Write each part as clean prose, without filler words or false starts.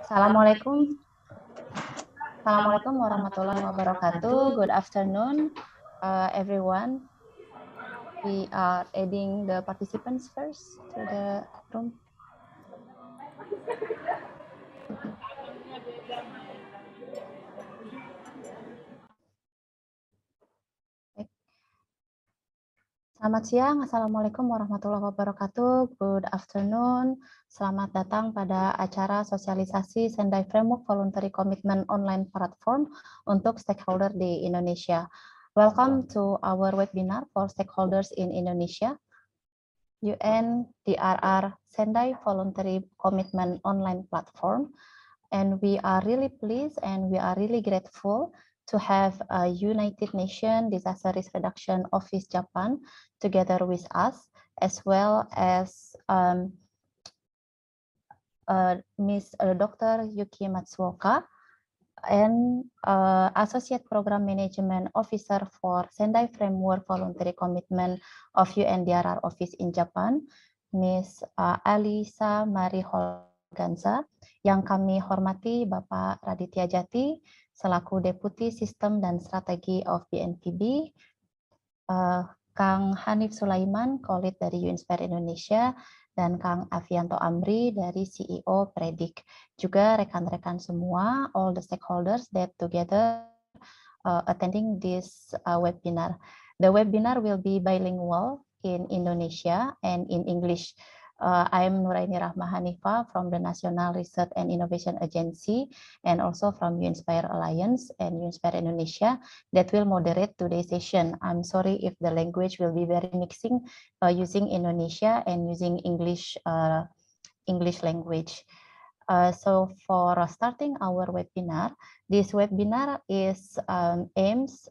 Assalamualaikum. Assalamualaikum warahmatullahi wabarakatuh. Good afternoon, everyone. We are adding the participants first to the room. Selamat siang, Assalamualaikum warahmatullahi wabarakatuh. Good afternoon. Selamat datang pada acara sosialisasi Sendai Framework Voluntary Commitment Online Platform untuk stakeholder di Indonesia. Welcome to our webinar for stakeholders in Indonesia, UNDRR Sendai Voluntary Commitment Online Platform. And we are really pleased and we are really grateful to have a United Nations Disaster Risk Reduction Office Japan together with us, as well as Ms. Dr. Yuki Matsuoka, and Associate Program Management Officer for Sendai Framework Voluntary Commitment of UNDRR Office in Japan, Ms. Alisa Mariholganza, yang kami hormati Bapak Raditya Jati, selaku Deputi Sistem dan Strategi of BNPB, Kang Hanif Sulaiman, Kolit dari UNDRR Indonesia, dan Kang Avianto Amri dari CEO Predik. Juga rekan-rekan semua, all the stakeholders that together attending this webinar. The webinar will be bilingual in Indonesia and in English. I am Nuraini Rahma Hanifa from the National Research and Innovation Agency and also from UNDRR Alliance and UNDRR Indonesia that will moderate today's session. I'm sorry if the language will be very mixing using Indonesia and using English language. So for starting our webinar, this webinar is aims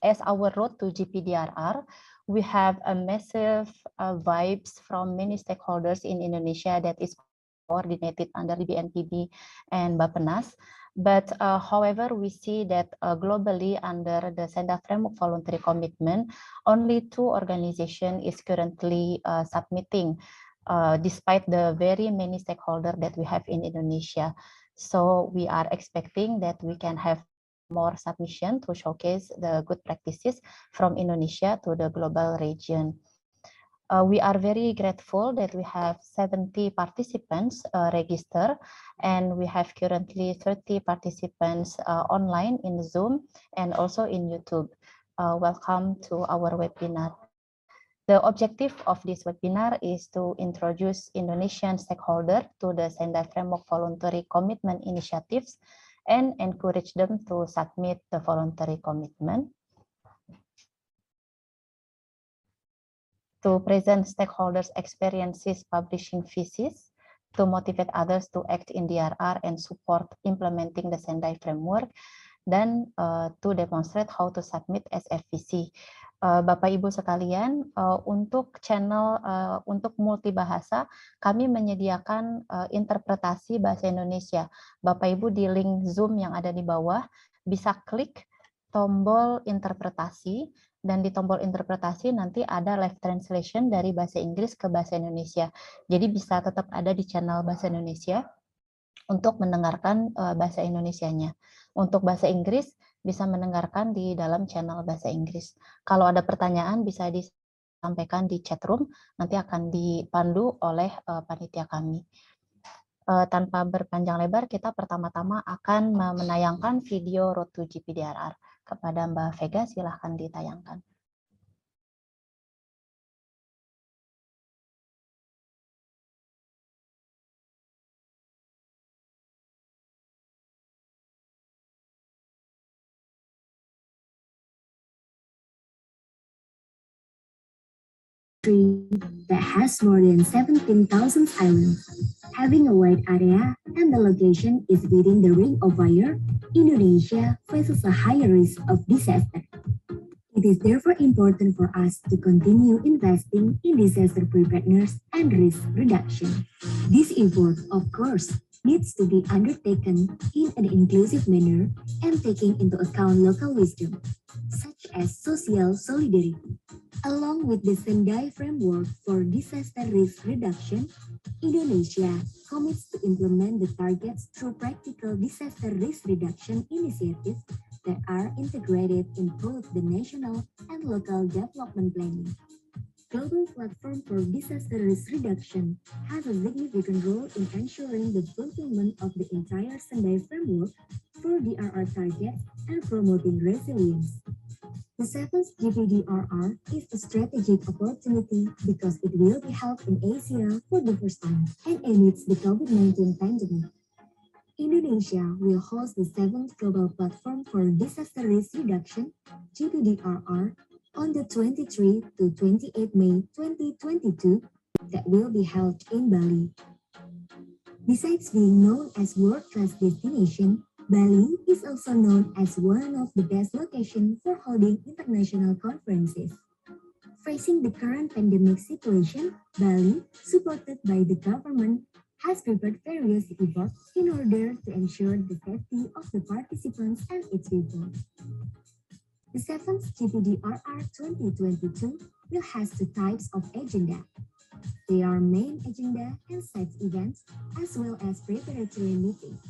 as our road to GPDRR. We have a massive vibes from many stakeholders in Indonesia that is coordinated under the BNPB and Bappenas. But however, we see that globally under the Sendai Framework Voluntary Commitment, only 2 organizations is currently submitting, despite the very many stakeholders that we have in Indonesia. So we are expecting that we can have more submission to showcase the good practices from Indonesia to the global region. We are very grateful that we have 70 participants registered, and we have currently 30 participants online in Zoom and also in YouTube. Welcome to our webinar. The objective of this webinar is to introduce Indonesian stakeholders to the Sendai Framework Voluntary Commitment Initiatives and encourage them to submit the voluntary commitment. To present stakeholders' experiences publishing theses, to motivate others to act in DRR and support implementing the Sendai framework, dan to demonstrate how to submit SFVC. Bapak Ibu sekalian, untuk channel untuk multibahasa, kami menyediakan interpretasi bahasa Indonesia. Bapak Ibu di link Zoom yang ada di bawah bisa klik tombol interpretasi, dan di tombol interpretasi nanti ada live translation dari bahasa Inggris ke bahasa Indonesia. Jadi bisa tetap ada di channel bahasa Indonesia untuk mendengarkan bahasa Indonesianya. Untuk bahasa Inggris bisa mendengarkan di dalam channel bahasa Inggris. Kalau ada pertanyaan bisa disampaikan di chat room, nanti akan dipandu oleh panitia kami. Tanpa berpanjang lebar, kita pertama-tama akan menayangkan video Road to GPDRR. Kepada Mbak Vega, silahkan ditayangkan. That has more than 17,000 islands. Having a wide area and the location is within the ring of fire, Indonesia faces a higher risk of disaster. It is therefore important for us to continue investing in disaster preparedness and risk reduction. This effort, of course, needs to be undertaken in an inclusive manner and taking into account local wisdom, such as social solidarity. Along with the Sendai framework for disaster risk reduction, Indonesia commits to implement the targets through practical disaster risk reduction initiatives that are integrated in both the national and local development planning. Global Platform for Disaster Risk Reduction has a significant role in ensuring the fulfillment of the entire Sendai framework for DRR targets and promoting resilience. The seventh GPDRR is a strategic opportunity because it will be held in Asia for the first time and amidst the COVID-19 pandemic. Indonesia will host the seventh Global Platform for Disaster Risk Reduction, GPDRR, on the 23 to 28 May 2022 that will be held in Bali. Besides being known as world-class destination, Bali is also known as one of the best locations for holding international conferences. Facing the current pandemic situation, Bali, supported by the government, has prepared various efforts in order to ensure the safety of the participants and its people. The seventh GPDRR 2022 will have two types of agenda. They are main agenda and side events, as well as preparatory meetings.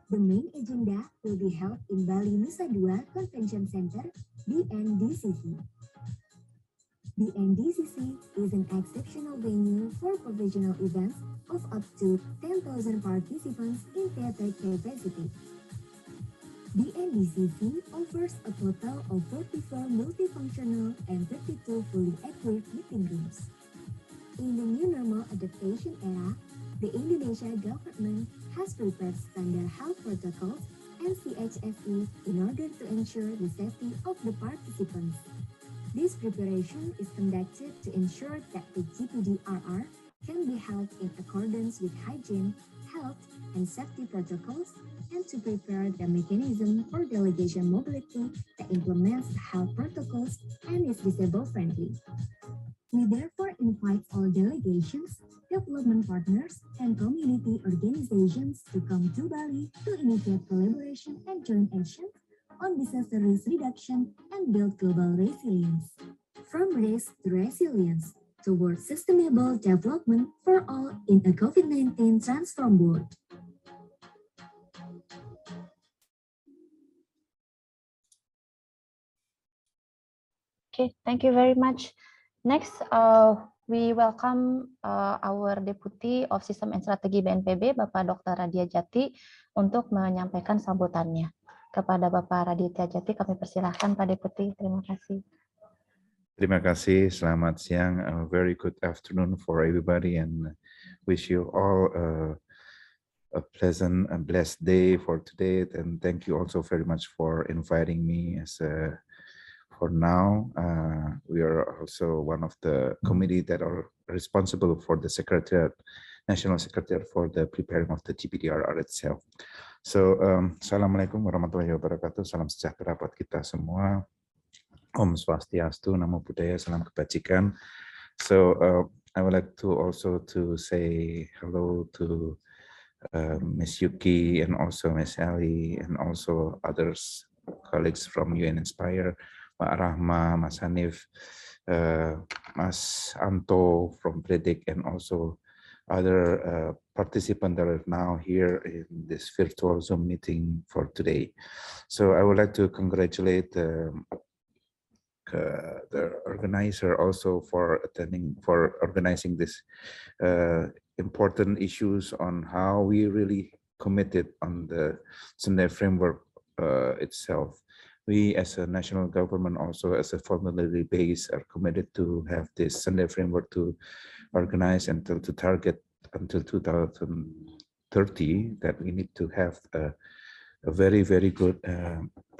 The main agenda will be held in Bali Nusa Dua Convention Center, BNDCC. BNDCC is an exceptional venue for professional events of up to 10,000 participants in theater capacity. BNDCC offers a total of 44 multifunctional and 32 fully equipped meeting rooms. In the new normal adaptation era, the Indonesia government has prepared standard health protocols and CHSE in order to ensure the safety of the participants. This preparation is conducted to ensure that the GPDRR can be held in accordance with hygiene, health, and safety protocols, and to prepare the mechanism for delegation mobility that implements the health protocols and is disabled-friendly. We therefore invite all delegations, development partners, and community organizations to come to Bali to initiate collaboration and joint action on disaster risk reduction and build global resilience. From risk to resilience towards sustainable development for all in a COVID-19 transformed world. Okay, thank you very much. Next, we welcome our Deputy of Sistem and Strategi BNPB, Bapak Dr. Raditya Jati, untuk menyampaikan sambutannya. Kepada Bapak Raditya Jati, kami persilahkan Pak Deputi. Terima kasih. Terima kasih, selamat siang. A very good afternoon for everybody and wish you all a pleasant and blessed day for today. And thank you also very much for inviting me as a for now. We are also one of the committee that are responsible for the Secretariat, National Secretariat for the preparing of the GPDRR itself. So, Assalamualaikum warahmatullahi wabarakatuh. Salam sejahtera buat kita semua. Om Swastiastu, Namo Budaya, Salam Kebajikan. So, I would like to also to say hello to Ms. Yuki and also Ms. Ali and also others colleagues from UNDRR. Pak Rahma, Mas Hanif, Mas Anto from Predict, and also other participants that are now here in this virtual Zoom meeting for today. So I would like to congratulate the organizer also for organizing this important issues on how we really committed on the Sendai framework itself. We as a national government also as a formally based are committed to have this Sendai framework to organize until to target until 2030 that we need to have a very, very good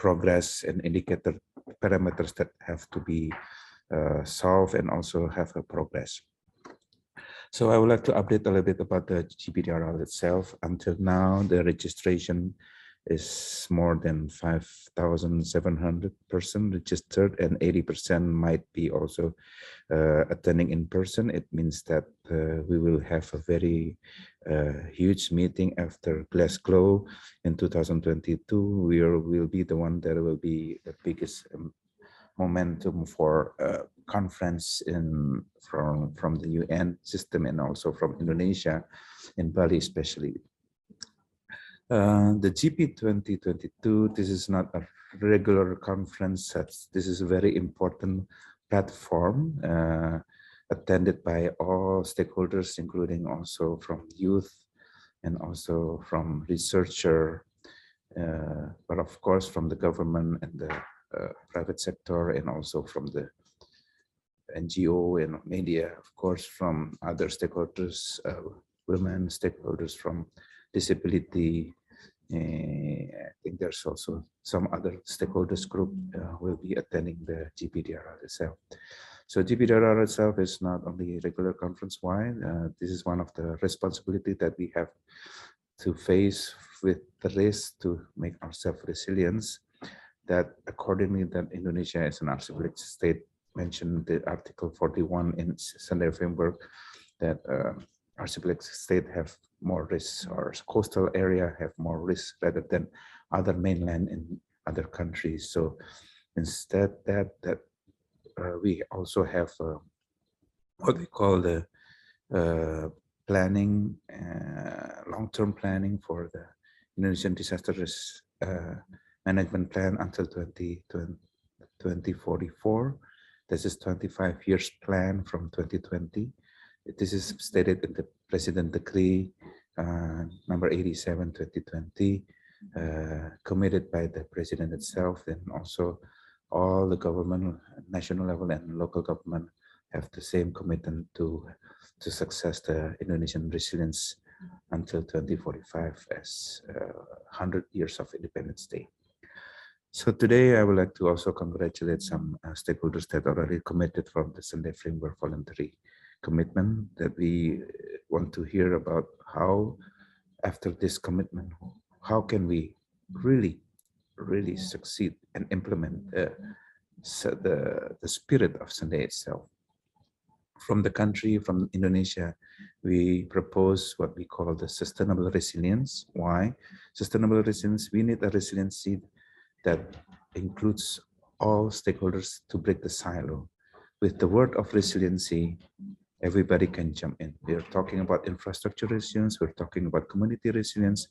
progress and indicator parameters that have to be solved and also have a progress. So I would like to update a little bit about the GPDRR itself. Until now, the registration is more than 5,700 persons registered and 80% might be also attending in person. It means that we will have a very huge meeting after Glasgow in 2022. We will be the one that will be the biggest momentum for conference from the UN system and also from Indonesia, in Bali especially. The GP 2022, this is not a regular conference. This is a very important platform attended by all stakeholders, including also from youth and also from researcher, but of course from the government and the private sector, and also from the NGO and media, of course, from other stakeholders, women stakeholders, from disability. I think there's also some other stakeholders group will be attending the GPDRR itself. So GPDRR itself is not only a regular conference-wide. This is one of the responsibility that we have to face with the risk to make ourselves resilient. That accordingly, that Indonesia is an archipelagic state, mentioned the Article 41 in Sendai framework, that archipelagic state have more risks, or coastal area have more risks rather than other mainland in other countries. So instead that we also have what we call the planning, long-term planning for the Indonesian disaster risk management plan until 2044. This is 25 years plan from 2020. This is stated in the President Decree number 87, 2020, committed by the President itself, and also all the government, national level and local government have the same commitment to success the Indonesian resilience until 2045 as 100 years of Independence Day. So today I would like to also congratulate some stakeholders that already committed from the Sendai Framework Voluntary commitment, that we want to hear about how after this commitment, how can we really succeed and implement the spirit of Sendai itself. From the country, from Indonesia, we propose what we call the sustainable resilience. Why? Sustainable resilience, we need a resiliency that includes all stakeholders to break the silo. With the word of resiliency, everybody can jump in. We're talking about infrastructure resilience, we're talking about community resilience,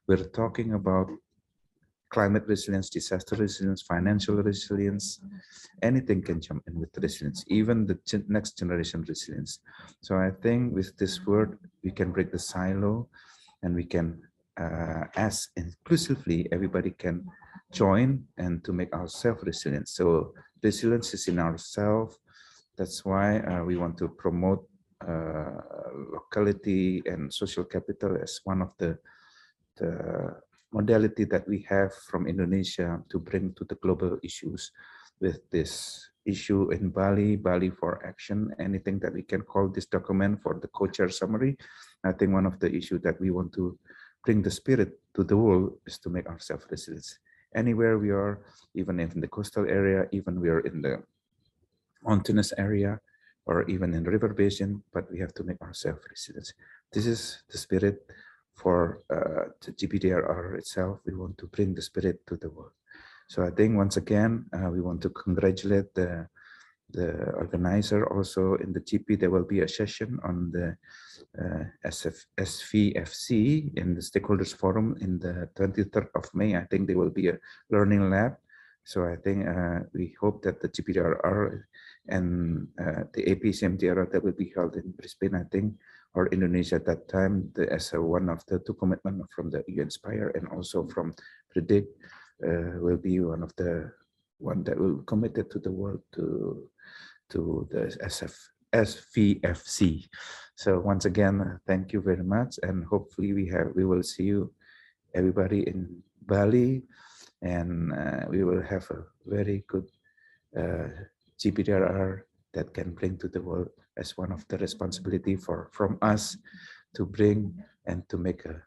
we're talking about climate resilience, disaster resilience, financial resilience. Anything can jump in with resilience, even the next generation resilience. So I think with this word, we can break the silo, and we can, as inclusively, everybody can join and to make ourselves resilient. So resilience is in ourselves. That's why we want to promote locality and social capital as one of the modality that we have from Indonesia to bring to the global issues. With this issue in Bali for action, anything that we can call this document for the co-chair summary, I think one of the issues that we want to bring the spirit to the world is to make ourselves resilient. Anywhere we are, even if in the coastal area, even we are in the mountainous area, or even in river basin, but we have to make ourselves resilient. This is the spirit for the GPDRR itself. We want to bring the spirit to the world. So I think once again, we want to congratulate the organizer. Also in the GP, there will be a session on the SFVC in the Stakeholders Forum in the 23rd of May. I think there will be a learning lab. So I think we hope that the GPDRR and the APCMDRR that will be held in Brisbane, I think, or Indonesia at that time, as one of the two commitments from the UNDRR and also from Predict, will be one of the that will be committed to the world to the SFVC. So once again, thank you very much, and hopefully we will see you everybody in Bali, and we will have a very good GPDRR that can bring to the world as one of the responsibility from us to bring and to make a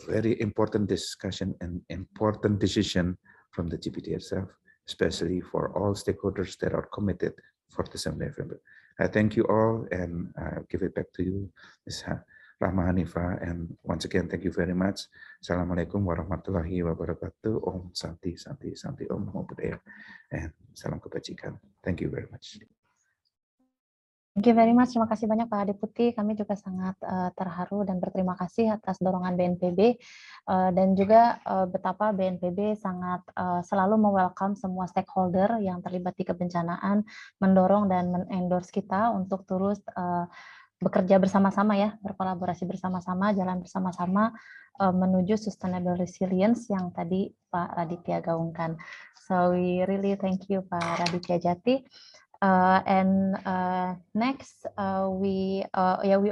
very important discussion and important decision from the GPD itself, especially for all stakeholders that are committed for the Sendai framework. I thank you all, and I'll give it back to you, Ms. Rahma Hanifah, and once again, thank you very much. Assalamualaikum warahmatullahi wabarakatuh. Om Santi, Santi, Santi, Om Namo Budaya, and salam kebajikan. Thank you very much. Thank you very much. Terima kasih banyak Pak Deputi. Kami juga sangat terharu dan berterima kasih atas dorongan BNPB dan juga betapa BNPB sangat selalu me-welcome semua stakeholder yang terlibat di kebencanaan, mendorong dan men-endorse kita untuk terus bekerja bersama-sama ya, berkolaborasi bersama-sama, jalan bersama-sama menuju sustainable resilience yang tadi Pak Raditya gaungkan. So we really thank you Pak Raditya Jati. Next, we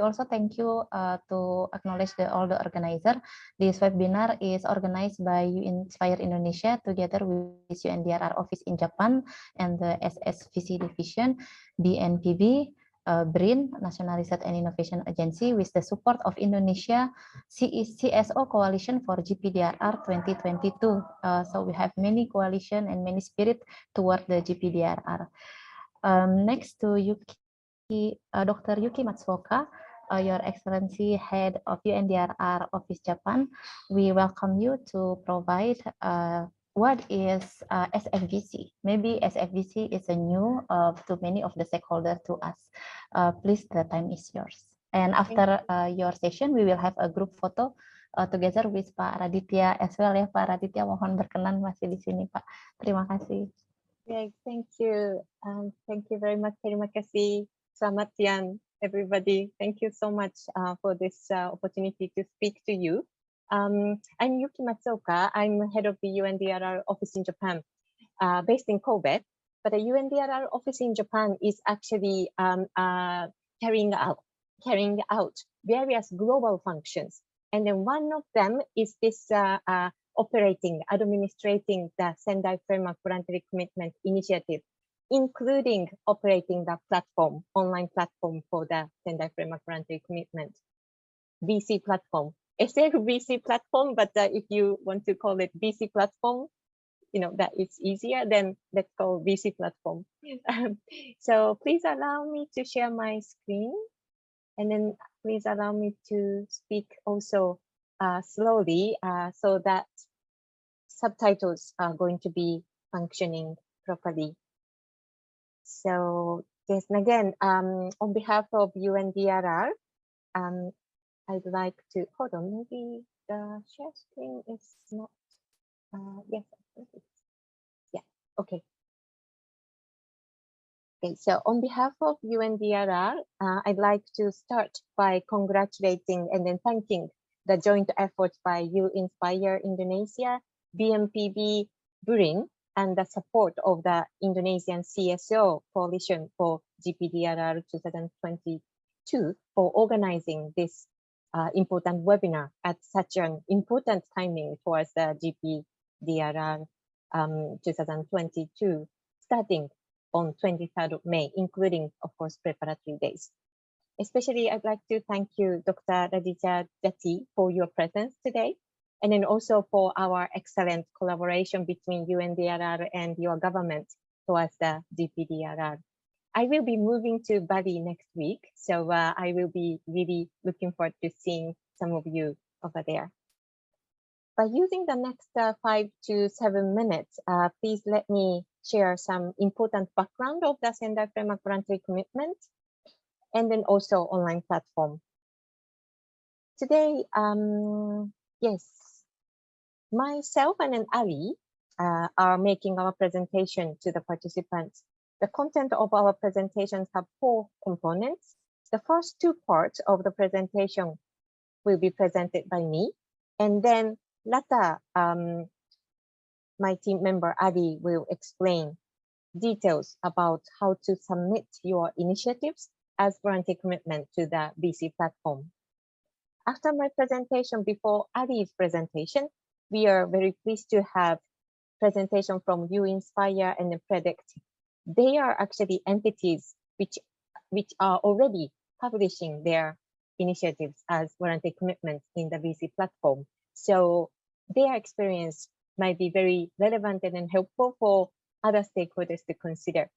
also thank you to acknowledge all the organizer. This webinar is organized by Inspire Indonesia together with UNDRR office in Japan and the SFVC division, BNPB, BRIN, National Research and Innovation Agency, with the support of Indonesia CSO Coalition for GPDRR 2022. So we have many coalition and many spirit toward the GPDRR. Next to Dr. Yuki Matsuoka, Your Excellency, Head of UNDRR Office Japan, we welcome you to provide what is SFVC. Maybe SFVC is a new to many of the stakeholders to us. Please, the time is yours. And after your session, we will have a group photo together with Pak Raditya as well ya. Pak Raditya mohon berkenan masih di sini Pak. Terima kasih. Yeah, thank you. Thank you very much. Terima kasih. Selamat siang, everybody. Thank you so much for this opportunity to speak to you. I'm Yuki Matsuoka. I'm head of the UNDRR office in Japan, based in Kobe. But the UNDRR office in Japan is actually carrying out various global functions. And then one of them is this administrating the Sendai Framework Voluntary Commitment Initiative, including operating the platform, online platform for the Sendai Framework Voluntary Commitment, VC platform. SFVC platform, but if you want to call it VC platform, you know, that it's easier, then let's call VC platform. So please allow me to share my screen, and then please allow me to speak also slowly so that subtitles are going to be functioning properly. So yes, and again, on behalf of UNDRR, I'd like to, hold on, maybe the share screen is not, yes, yeah, okay. Okay, so on behalf of UNDRR, I'd like to start by congratulating and then thanking the joint efforts by Inspire Indonesia, BNPB, BRIN, and the support of the Indonesian CSO Coalition for GPDRR 2022 for organizing this important webinar at such an important timing towards the GPDRR 2022, starting on 23rd of May, including, of course, preparatory days. Especially, I'd like to thank you, Dr. Raditya Jati, for your presence today, and then also for our excellent collaboration between UNDRR and your government towards the GPDRR. I will be moving to Bali next week, so I will be really looking forward to seeing some of you over there. By using the next 5 to 7 minutes, please let me share some important background of the Sendai Framework Voluntary Commitment, and then also online platform. Today, yes, myself and then Ali are making our presentation to the participants. The content of our presentations have 4 components. The first 2 parts of the presentation will be presented by me, and then later, my team member Adi will explain details about how to submit your initiatives as voluntary commitment to the VC platform. After my presentation, before Adi's presentation, we are very pleased to have presentation from UNspire and Predict. They are actually entities which are already publishing their initiatives as voluntary commitments in the VC platform. So their experience might be very relevant and helpful for other stakeholders to consider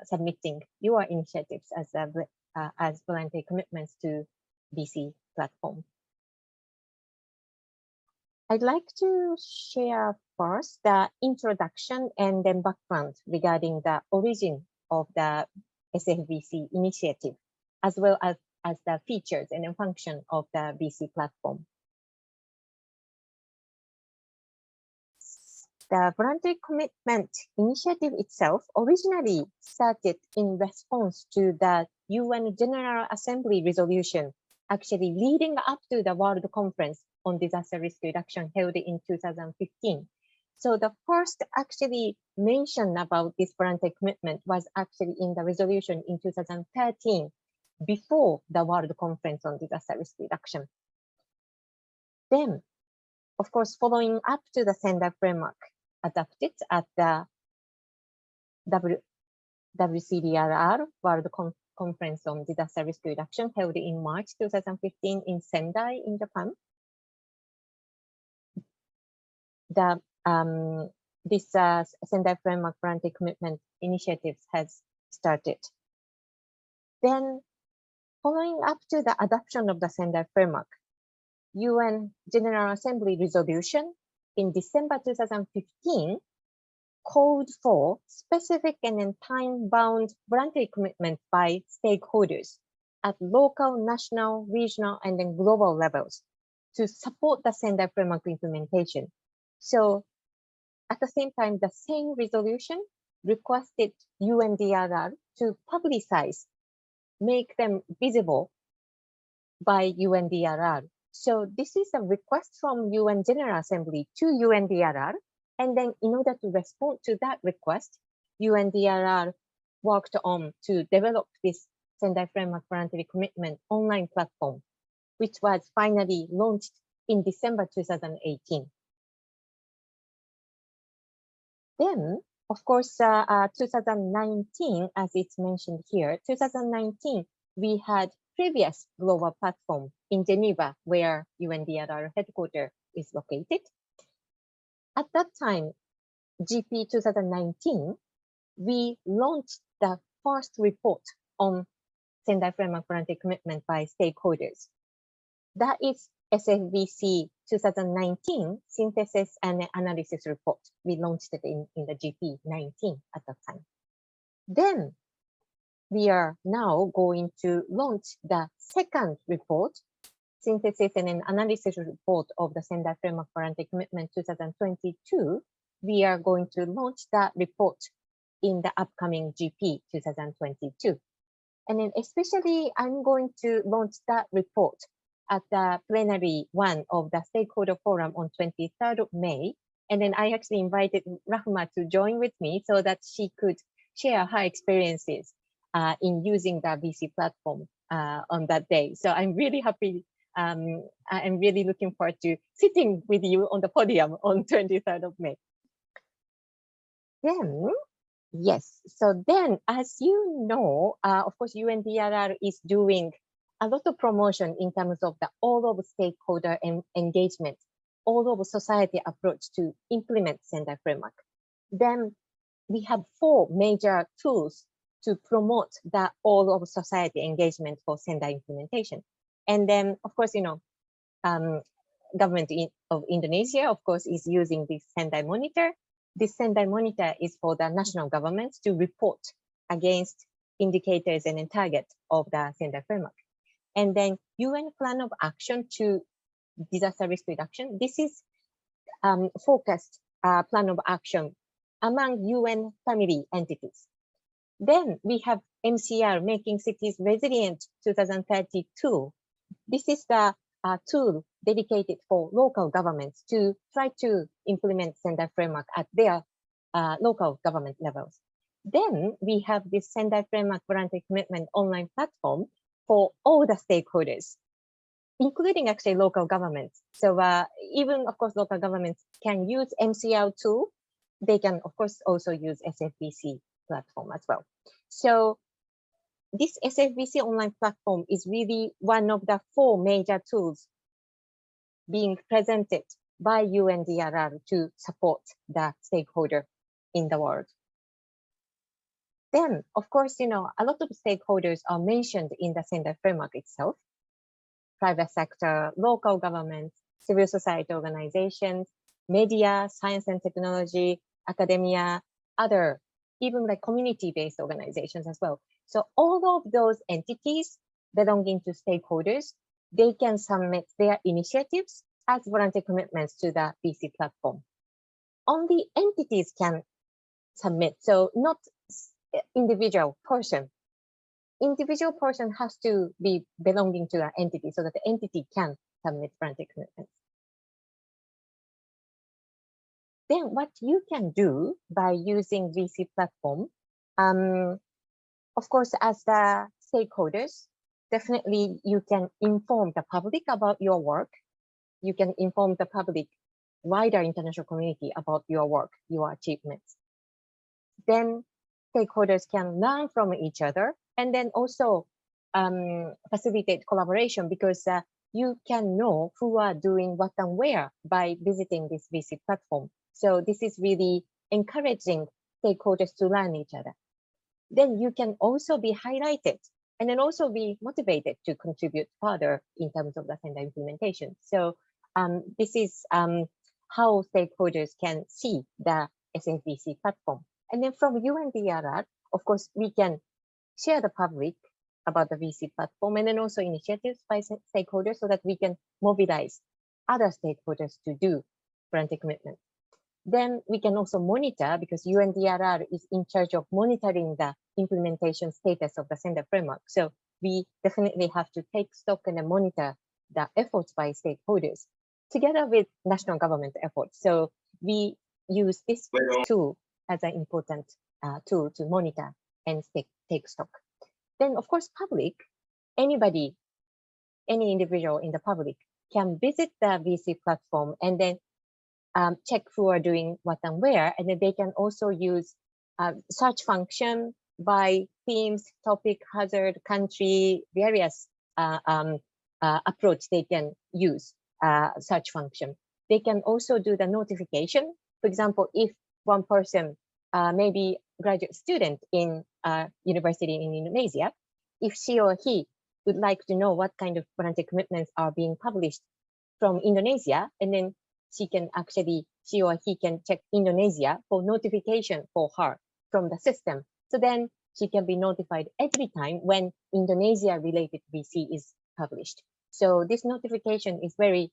submitting your initiatives as voluntary commitments to BC platform. I'd like to share first the introduction and then background regarding the origin of the SFVC initiative, as well as the features and the function of the BC platform. The voluntary commitment initiative itself originally started in response to the UN General Assembly resolution, actually leading up to the World Conference on Disaster Risk Reduction held in 2015. So the first actually mention about this voluntary commitment was actually in the resolution in 2013, before the World Conference on Disaster Risk Reduction. Then, of course, following up to the Sendai framework adopted at the WCDRR World Conference on Disaster Risk Reduction held in March 2015 in Sendai in Japan. This Sendai Framework Voluntary Commitment Initiative has started. Then, following up to the adoption of the Sendai Framework, UN General Assembly resolution in December 2015 called for specific and time-bound voluntary commitment by stakeholders at local, national, regional, and then global levels to support the Sendai Framework implementation. So at the same time, the same resolution requested UNDRR to publicize, make them visible by UNDRR. So this is a request from UN General Assembly to UNDRR. And then in order to respond to that request, UNDRR worked on to develop this Sendai Framework Voluntary Commitment online platform, which was finally launched in December 2018. Then, of course, 2019, as it's mentioned here, 2019, we had previous global platform in Geneva, where UNDRR headquarters is located. At that time, GP 2019, we launched the first report on Sendai Framework Voluntary Commitment by stakeholders. That is SFVC 2019 Synthesis and Analysis Report. We launched it in the GP 19 at that time. Then we are now going to launch the second report, Synthesis and Analysis Report of the Sendai Framework Voluntary Commitment 2022. We are going to launch that report in the upcoming GP 2022. And then especially I'm going to launch that report at the plenary one of the Stakeholder Forum on 23rd of May. And then I actually invited Rahma to join with me so that she could share her experiences in using the BC platform on that day. So I'm really happy. I'm really looking forward to sitting with you on the podium on 23rd of May. Then, yes, so then as you know, of course, UNDRR is doing a lot of promotion in terms of the all of stakeholder engagement, all of society approach to implement Sendai Framework. Then we have 4 major tools to promote the all of society engagement for Sendai implementation. And then, of course, you know, government of Indonesia, of course, is using this Sendai Monitor. This Sendai Monitor is for the national governments to report against indicators and targets of the Sendai Framework. And then UN Plan of Action to Disaster Risk Reduction. This is focused plan of action among UN family entities. Then we have MCR, Making Cities Resilient 2032. This is the tool dedicated for local governments to try to implement Sendai Framework at their local government levels. Then we have this Sendai Framework Voluntary Commitment online platform for all the stakeholders, including actually local governments. So even, of course, local governments can use MCR tool. They can, of course, also use SFVC platform as well. So this SFVC online platform is really one of the 4 major tools being presented by UNDRR to support the stakeholder in the world. Then, of course, you know, a lot of stakeholders are mentioned in the Sendai Framework itself. private sector, local governments, civil society organizations, media, science and technology, academia, other, even like community-based organizations as well. So all of those entities belonging to stakeholders, they can submit their initiatives as voluntary commitments to the VC platform. Only entities can submit, so not individual person. Individual person has to be belonging to an entity so that the entity can submit voluntary commitments. Then what you can do by using VC platform, of course, as the stakeholders, definitely you can inform the public about your work. You can inform the public, wider international community about your work, your achievements. Then stakeholders can learn from each other and then also facilitate collaboration because you can know who are doing what and where by visiting this VC platform. So this is really encouraging stakeholders to learn each other. Then you can also be highlighted and then also be motivated to contribute further in terms of the Sendai implementation. So this is how stakeholders can see the SFVC platform. And then from UNDRR, of course, we can share the public about the VC platform and then also initiatives by stakeholders so that we can mobilize other stakeholders to do voluntary commitment. Then we can also monitor because UNDRR is in charge of monitoring the implementation status of the Sendai framework. So we definitely have to take stock and monitor the efforts by stakeholders together with national government efforts. So we use this tool as an important tool to monitor and take stock. Then of course, public, anybody, any individual in the public can visit the VC platform and then check who are doing what and where, and then they can also use search function by themes, topic, hazard, country, various approach they can use search function. They can also do the notification. For example, if one person, maybe graduate student in a university in Indonesia, if she or he would like to know what kind of voluntary commitments are being published from Indonesia, and then she or he can check Indonesia for notification for her from the system. So then she can be notified every time when Indonesia related VC is published. So this notification is very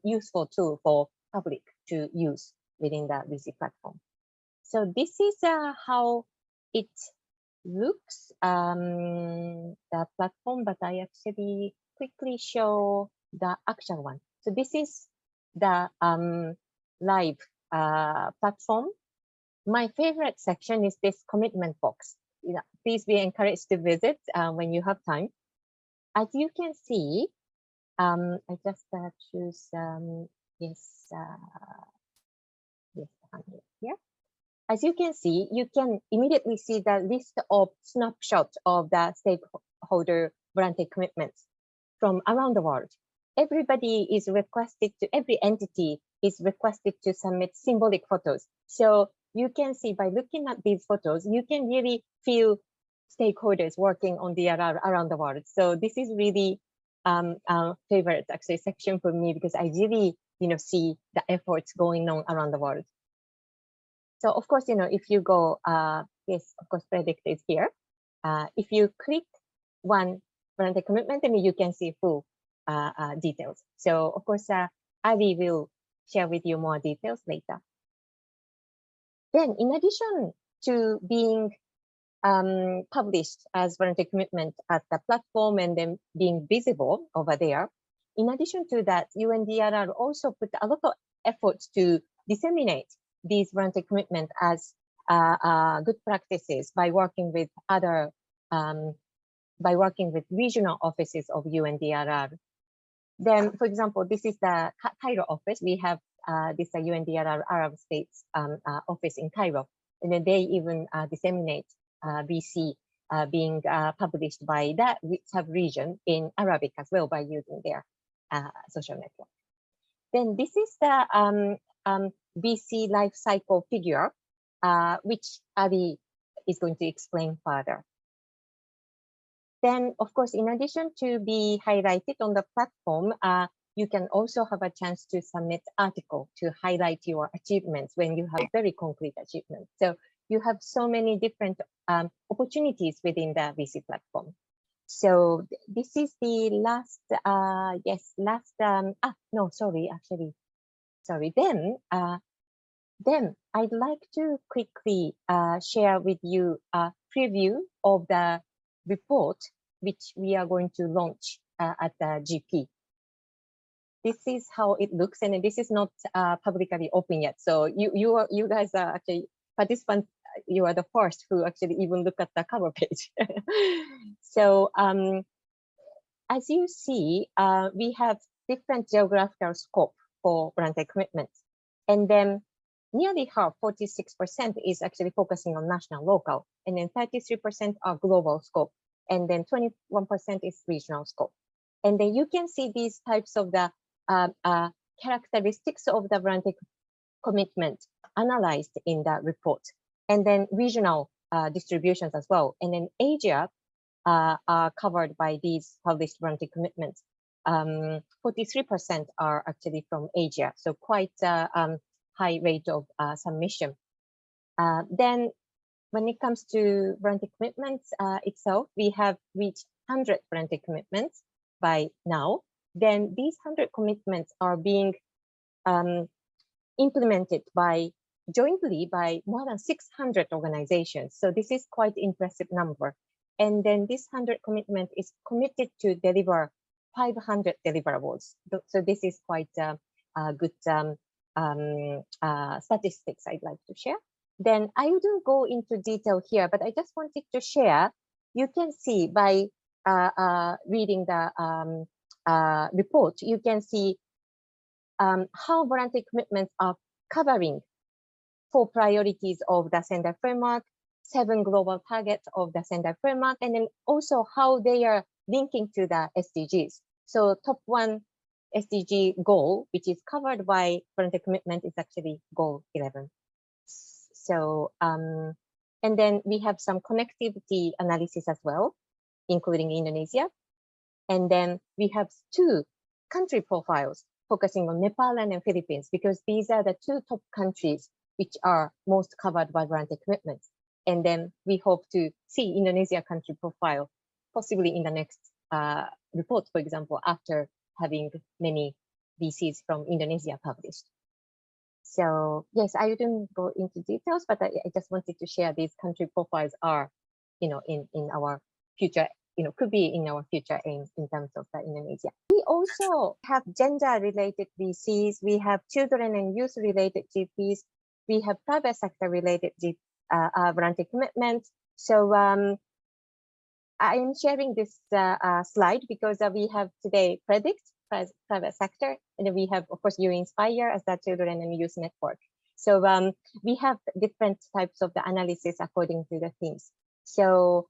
useful tool for public to use within the VC platform. So this is how it looks, the platform, but I actually quickly show the actual one. So this is the live platform. My favorite section is this commitment box. Please be encouraged to visit when you have time. As you can see, I just choose yes, here. As you can see, you can immediately see the list of snapshots of the stakeholder voluntary commitments from around the world. Everybody is requested to, every entity is requested to submit symbolic photos. So you can see by looking at these photos, you can really feel stakeholders working on DRR around the world. So this is really favorite actually section for me because I really see the efforts going on around the world. So of course, if you go, yes, of course, Predict is here. If you click one voluntary commitment, then you can see full details. So of course, Adi will share with you more details later. Then in addition to being published as voluntary commitment at the platform and then being visible over there, in addition to that, UNDRR also put a lot of efforts to disseminate these voluntary commitment as good practices by working with other, by working with regional offices of UNDRR. Then, for example, this is the Cairo office. We have this UNDRR Arab States office in Cairo, and then they even disseminate VC being published by that sub-region in Arabic as well by using their social network. Then this is the VC life cycle figure, which Adi is going to explain further. Then, of course, in addition to be highlighted on the platform, you can also have a chance to submit article to highlight your achievements when you have very concrete achievements. So you have so many different opportunities within the VC platform. So this is the last, Then I'd like to quickly share with you a preview of the report which we are going to launch at the GP. This is how it looks, and this is not publicly open yet. So you guys are actually participants. You are the first who actually even look at the cover page. So as you see, we have different geographical scope for voluntary commitments, and then nearly half, 46%, is actually focusing on national, local, and then 33% are global scope, and then 21% is regional scope. And then you can see these types of the characteristics of the voluntary commitment analyzed in the report, and then regional distributions as well. And then Asia are covered by these published voluntary commitments. 43% are actually from Asia, so quite high rate of submission. Then when it comes to voluntary commitments itself, we have reached 100 voluntary commitments by now. Then these 100 commitments are being implemented jointly by more than 600 organizations. So this is quite impressive number. And then this 100 commitment is committed to deliver 500 deliverables. So this is quite good statistics I'd like to share. Then I wouldn't go into detail here, but I just wanted to share. You can see by reading the report, you can see how voluntary commitments are covering 4 priorities of the Sendai framework, 7 global targets of the Sendai framework, and then also how they are linking to the SDGs. So top 1 SDG goal, which is covered by voluntary commitment, is actually goal 11. So, and then we have some connectivity analysis as well, including Indonesia. And then we have 2 country profiles focusing on Nepal and then Philippines, because these are the 2 top countries which are most covered by voluntary commitments. And then we hope to see Indonesia country profile possibly in the next report, for example, after having many VCs from Indonesia published. So yes, I didn't go into details, but I just wanted to share these country profiles are, in our future, could be in our future aims in terms of Indonesia. We also have gender-related VCs. We have children and youth-related GPs. We have private sector-related voluntary commitments. So I am sharing this slide because we have today Predict, private sector, and then we have, of course, UNDRR as the Children and Youth Network. So we have different types of the analysis according to the themes. So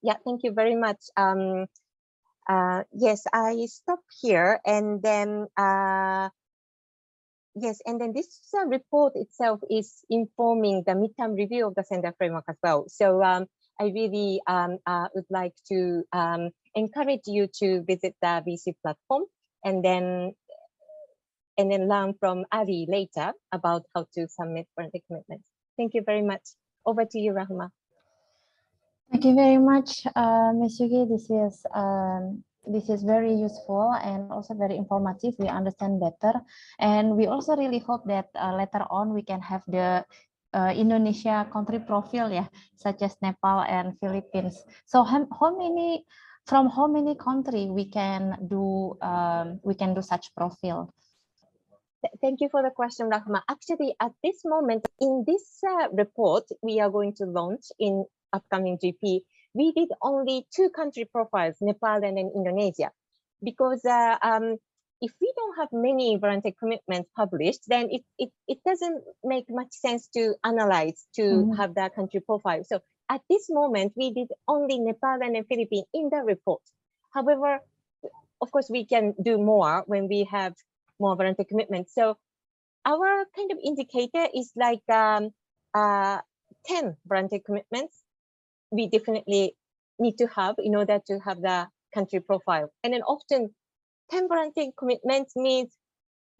yeah, thank you very much. Yes, I stop here, and then yes, and then this report itself is informing the midterm review of the Sendai framework as well. So I really would like to encourage you to visit the VC platform and then learn from Ali later about how to submit voluntary commitments. Thank you very much. Over to you, Rahma. Thank you very much, Ms. Yuki. This is very useful and also very informative. We understand better, and we also really hope that later on we can have the Indonesia country profile, such as Nepal and Philippines. So from how many countries we can do such profile? Thank you for the question, Rahma. Actually, at this moment in this report we are going to launch in upcoming GP, we did only 2 country profiles, Nepal and then Indonesia, because if we don't have many voluntary commitments published, then it doesn't make much sense to analyze to have that country profile. So at this moment, we did only Nepal and then Philippines in the report. However, of course, we can do more when we have more voluntary commitments. So our kind of indicator is like 10 voluntary commitments. We definitely need to have in order to have the country profile. And then often 10 volunteer commitments means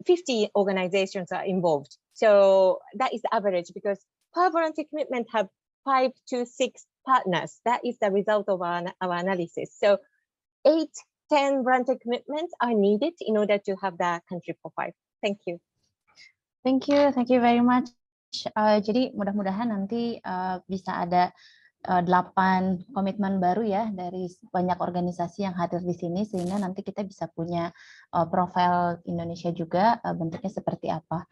50 organizations are involved. So that is the average, because per volunteer commitment have 5 to 6 partners. That is the result of our analysis. So 8-10 volunteer commitments are needed in order to have the country profile. Thank you. Thank you very much. Jadi mudah-mudahan nanti bisa ada 8 komitmen baru ya dari banyak organisasi yang hadir di sini, sehingga nanti kita bisa punya profil Indonesia juga bentuknya seperti apa.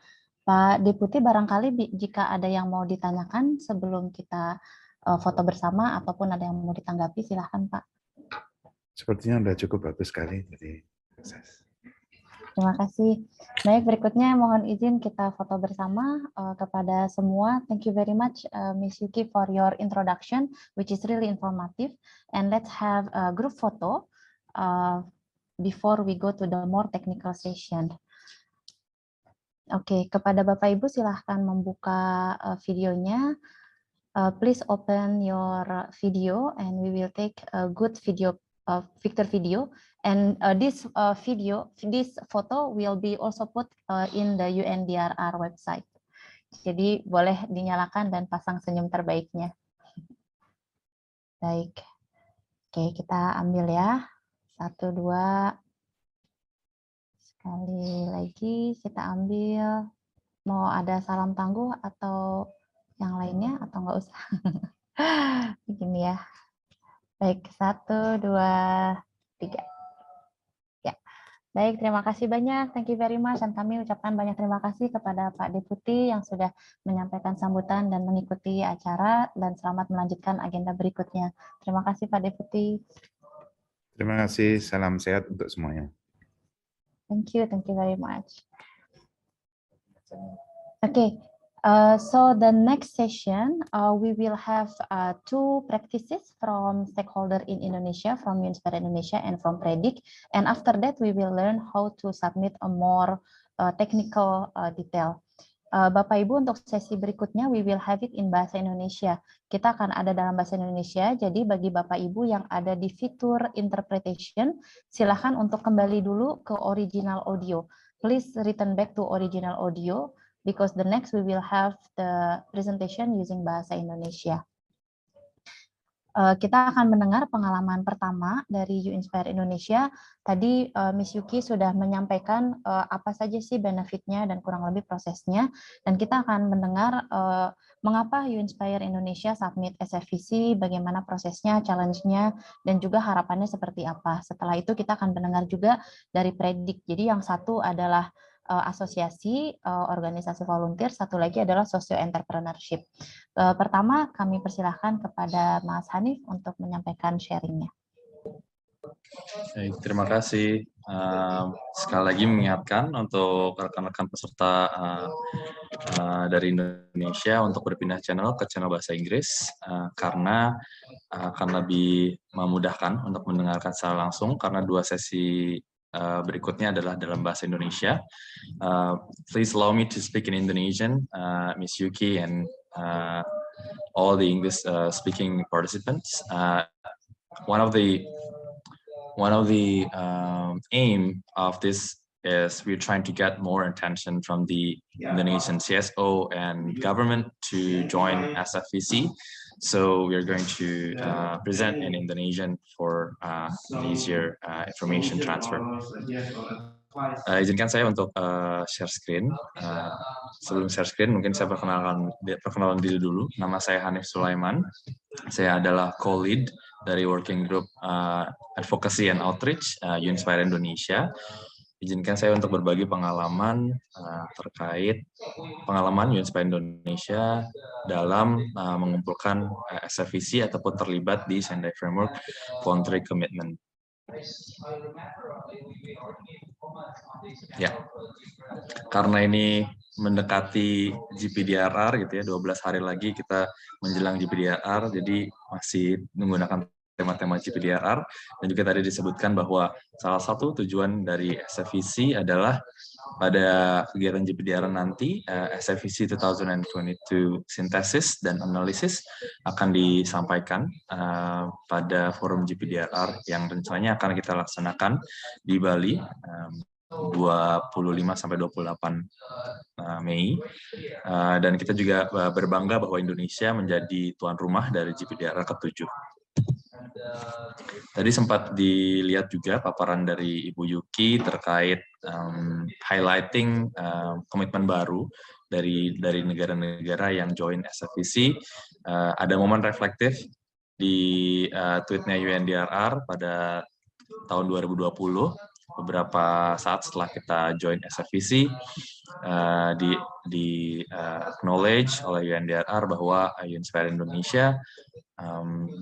Pak Deputi, barangkali jika ada yang mau ditanyakan sebelum kita foto bersama ataupun ada yang mau ditanggapi, silahkan Pak. Sepertinya sudah cukup bagus sekali. Jadi terima kasih. Baik, berikutnya mohon izin kita foto bersama kepada semua. Thank you very much, Miss Yuki, for your introduction, which is really informative. And let's have a group photo before we go to the more technical session. Oke, kepada Bapak Ibu silahkan membuka videonya. Please open your video and we will take a good video, Victor video. And this photo will be also put in the UNDRR website. Jadi boleh dinyalakan dan pasang senyum terbaiknya. Baik, oke kita ambil ya. 1, 2. Sekali lagi kita ambil. Mau ada salam tangguh atau yang lainnya atau nggak usah? Begini ya. Baik, 1, 2, 3. Baik, terima kasih banyak. Thank you very much. Dan kami ucapkan banyak terima kasih kepada Pak Deputi yang sudah menyampaikan sambutan dan mengikuti acara, dan selamat melanjutkan agenda berikutnya. Terima kasih Pak Deputi. terima kasih. Salam sehat untuk semuanya. Thank you very much. Okay. So the next session, we will have 2 practices from stakeholder in Indonesia, from UNDRR Indonesia and from Predict. And after that, we will learn how to submit a more technical detail. Bapak Ibu, untuk sesi berikutnya, we will have it in bahasa Indonesia. Kita akan ada dalam bahasa Indonesia, jadi bagi Bapak Ibu yang ada di fitur interpretation, silakan untuk kembali dulu ke original audio. Please return back to original audio, because the next we will have the presentation using bahasa Indonesia. Kita akan mendengar pengalaman pertama dari UNDRR Indonesia. Tadi Miss Yuki sudah menyampaikan apa saja sih benefitnya dan kurang lebih prosesnya. Dan kita akan mendengar mengapa UNDRR Indonesia submit SFVC, bagaimana prosesnya, challenge-nya, dan juga harapannya seperti apa. Setelah itu kita akan mendengar juga dari Predict. Jadi yang satu adalah asosiasi, organisasi volunteer, satu lagi adalah socio-entrepreneurship. Pertama, kami persilahkan kepada Mas Hanif untuk menyampaikan sharingnya. Baik, terima kasih. Sekali lagi mengingatkan untuk rekan-rekan peserta dari Indonesia untuk berpindah channel ke channel bahasa Inggris, karena akan lebih memudahkan untuk mendengarkan secara langsung, karena 2 sesi berikutnya adalah dalam bahasa Indonesia. Please allow me to speak in Indonesian, Miss Yuki and all the English speaking participants. One of the aim of this is we're trying to get more attention from the Indonesian CSO and government to join SFVC. So we're going to present in Indonesian for easier information transfer. Izinkan saya untuk share screen. Sebelum share screen, mungkin saya perkenalan diri dulu. Nama saya Hanif Sulaiman. Saya adalah co-lead dari Working Group Advocacy and Outreach UNDRR Indonesia. Izinkan saya untuk berbagi pengalaman terkait pengalaman UNDRR Indonesia dalam mengumpulkan SFVC ataupun terlibat di Sendai Framework Voluntary Commitment. Ya, karena ini mendekati GPDRR gitu ya, 12 hari lagi kita menjelang GPDRR, jadi masih menggunakan tema-tema GPDRR, dan juga tadi disebutkan bahwa salah satu tujuan dari SFVC adalah pada kegiatan GPDR nanti, SFVC 2022 Synthesis dan Analysis akan disampaikan pada forum GPDRR yang rencananya akan kita laksanakan di Bali 25-28 Mei. Dan kita juga berbangga bahwa Indonesia menjadi tuan rumah dari GPDRR ke-7. Tadi sempat dilihat juga paparan dari Ibu Yuki terkait highlighting komitmen baru dari negara-negara yang join SFVC. Ada momen reflektif di tweetnya UNDRR pada tahun 2020, beberapa saat setelah kita join SFVC, di acknowledge oleh UNDRR bahwa UNSPIRE Indonesia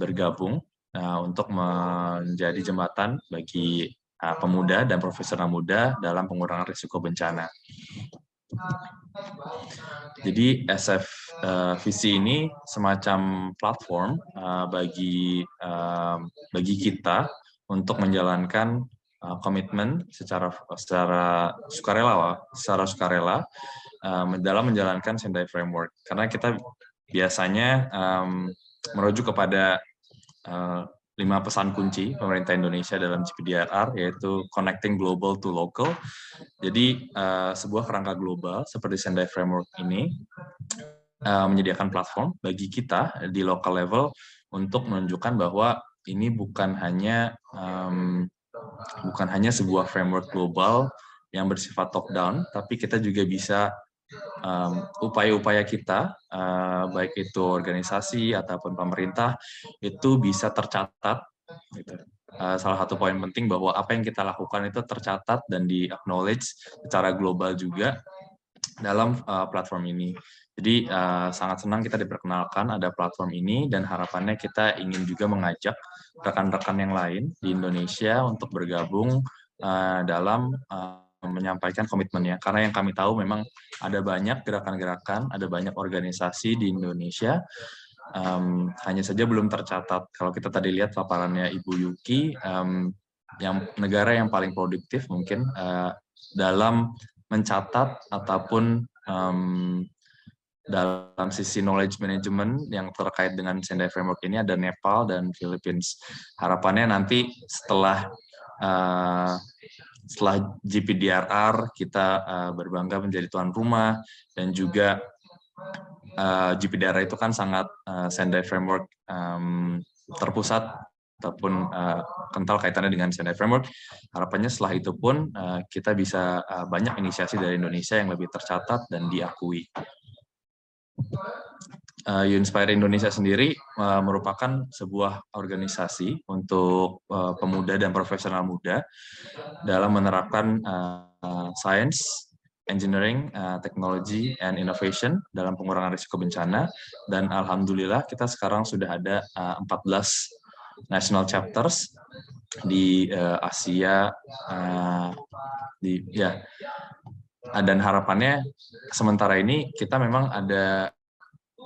bergabung untuk menjadi jembatan bagi pemuda dan profesional muda dalam pengurangan risiko bencana. Jadi SFVC ini semacam platform bagi kita untuk menjalankan komitmen secara sukarela dalam menjalankan Sendai Framework. Karena kita biasanya merujuk kepada 5 pesan kunci pemerintah Indonesia dalam GPDRR, yaitu connecting global to local. Jadi sebuah kerangka global seperti Sendai Framework ini menyediakan platform bagi kita di local level untuk menunjukkan bahwa ini bukan hanya sebuah framework global yang bersifat top down, tapi kita juga bisa upaya-upaya kita, baik itu organisasi ataupun pemerintah, itu bisa tercatat. Gitu. Salah satu poin penting bahwa apa yang kita lakukan itu tercatat dan di-acknowledge secara global juga dalam platform ini. Jadi sangat senang kita diperkenalkan ada platform ini, dan harapannya kita ingin juga mengajak rekan-rekan yang lain di Indonesia untuk bergabung dalam menyampaikan komitmennya, karena yang kami tahu memang ada banyak gerakan-gerakan, ada banyak organisasi di Indonesia, hanya saja belum tercatat. Kalau kita tadi lihat paparannya Ibu Yuki, yang negara yang paling produktif mungkin dalam mencatat ataupun dalam sisi knowledge management yang terkait dengan Sendai Framework ini ada Nepal dan Philippines. Harapannya nanti setelah GPDRR kita berbangga menjadi tuan rumah, dan juga GPDRR itu kan sangat Sendai Framework terpusat ataupun kental kaitannya dengan Sendai Framework. Harapannya setelah itu pun kita bisa banyak inisiasi dari Indonesia yang lebih tercatat dan diakui. UNSPIRE Indonesia sendiri merupakan sebuah organisasi untuk pemuda dan profesional muda dalam menerapkan science, engineering, technology, and innovation dalam pengurangan risiko bencana. Dan alhamdulillah kita sekarang sudah ada 14 national chapters di Asia, dan harapannya sementara ini kita memang ada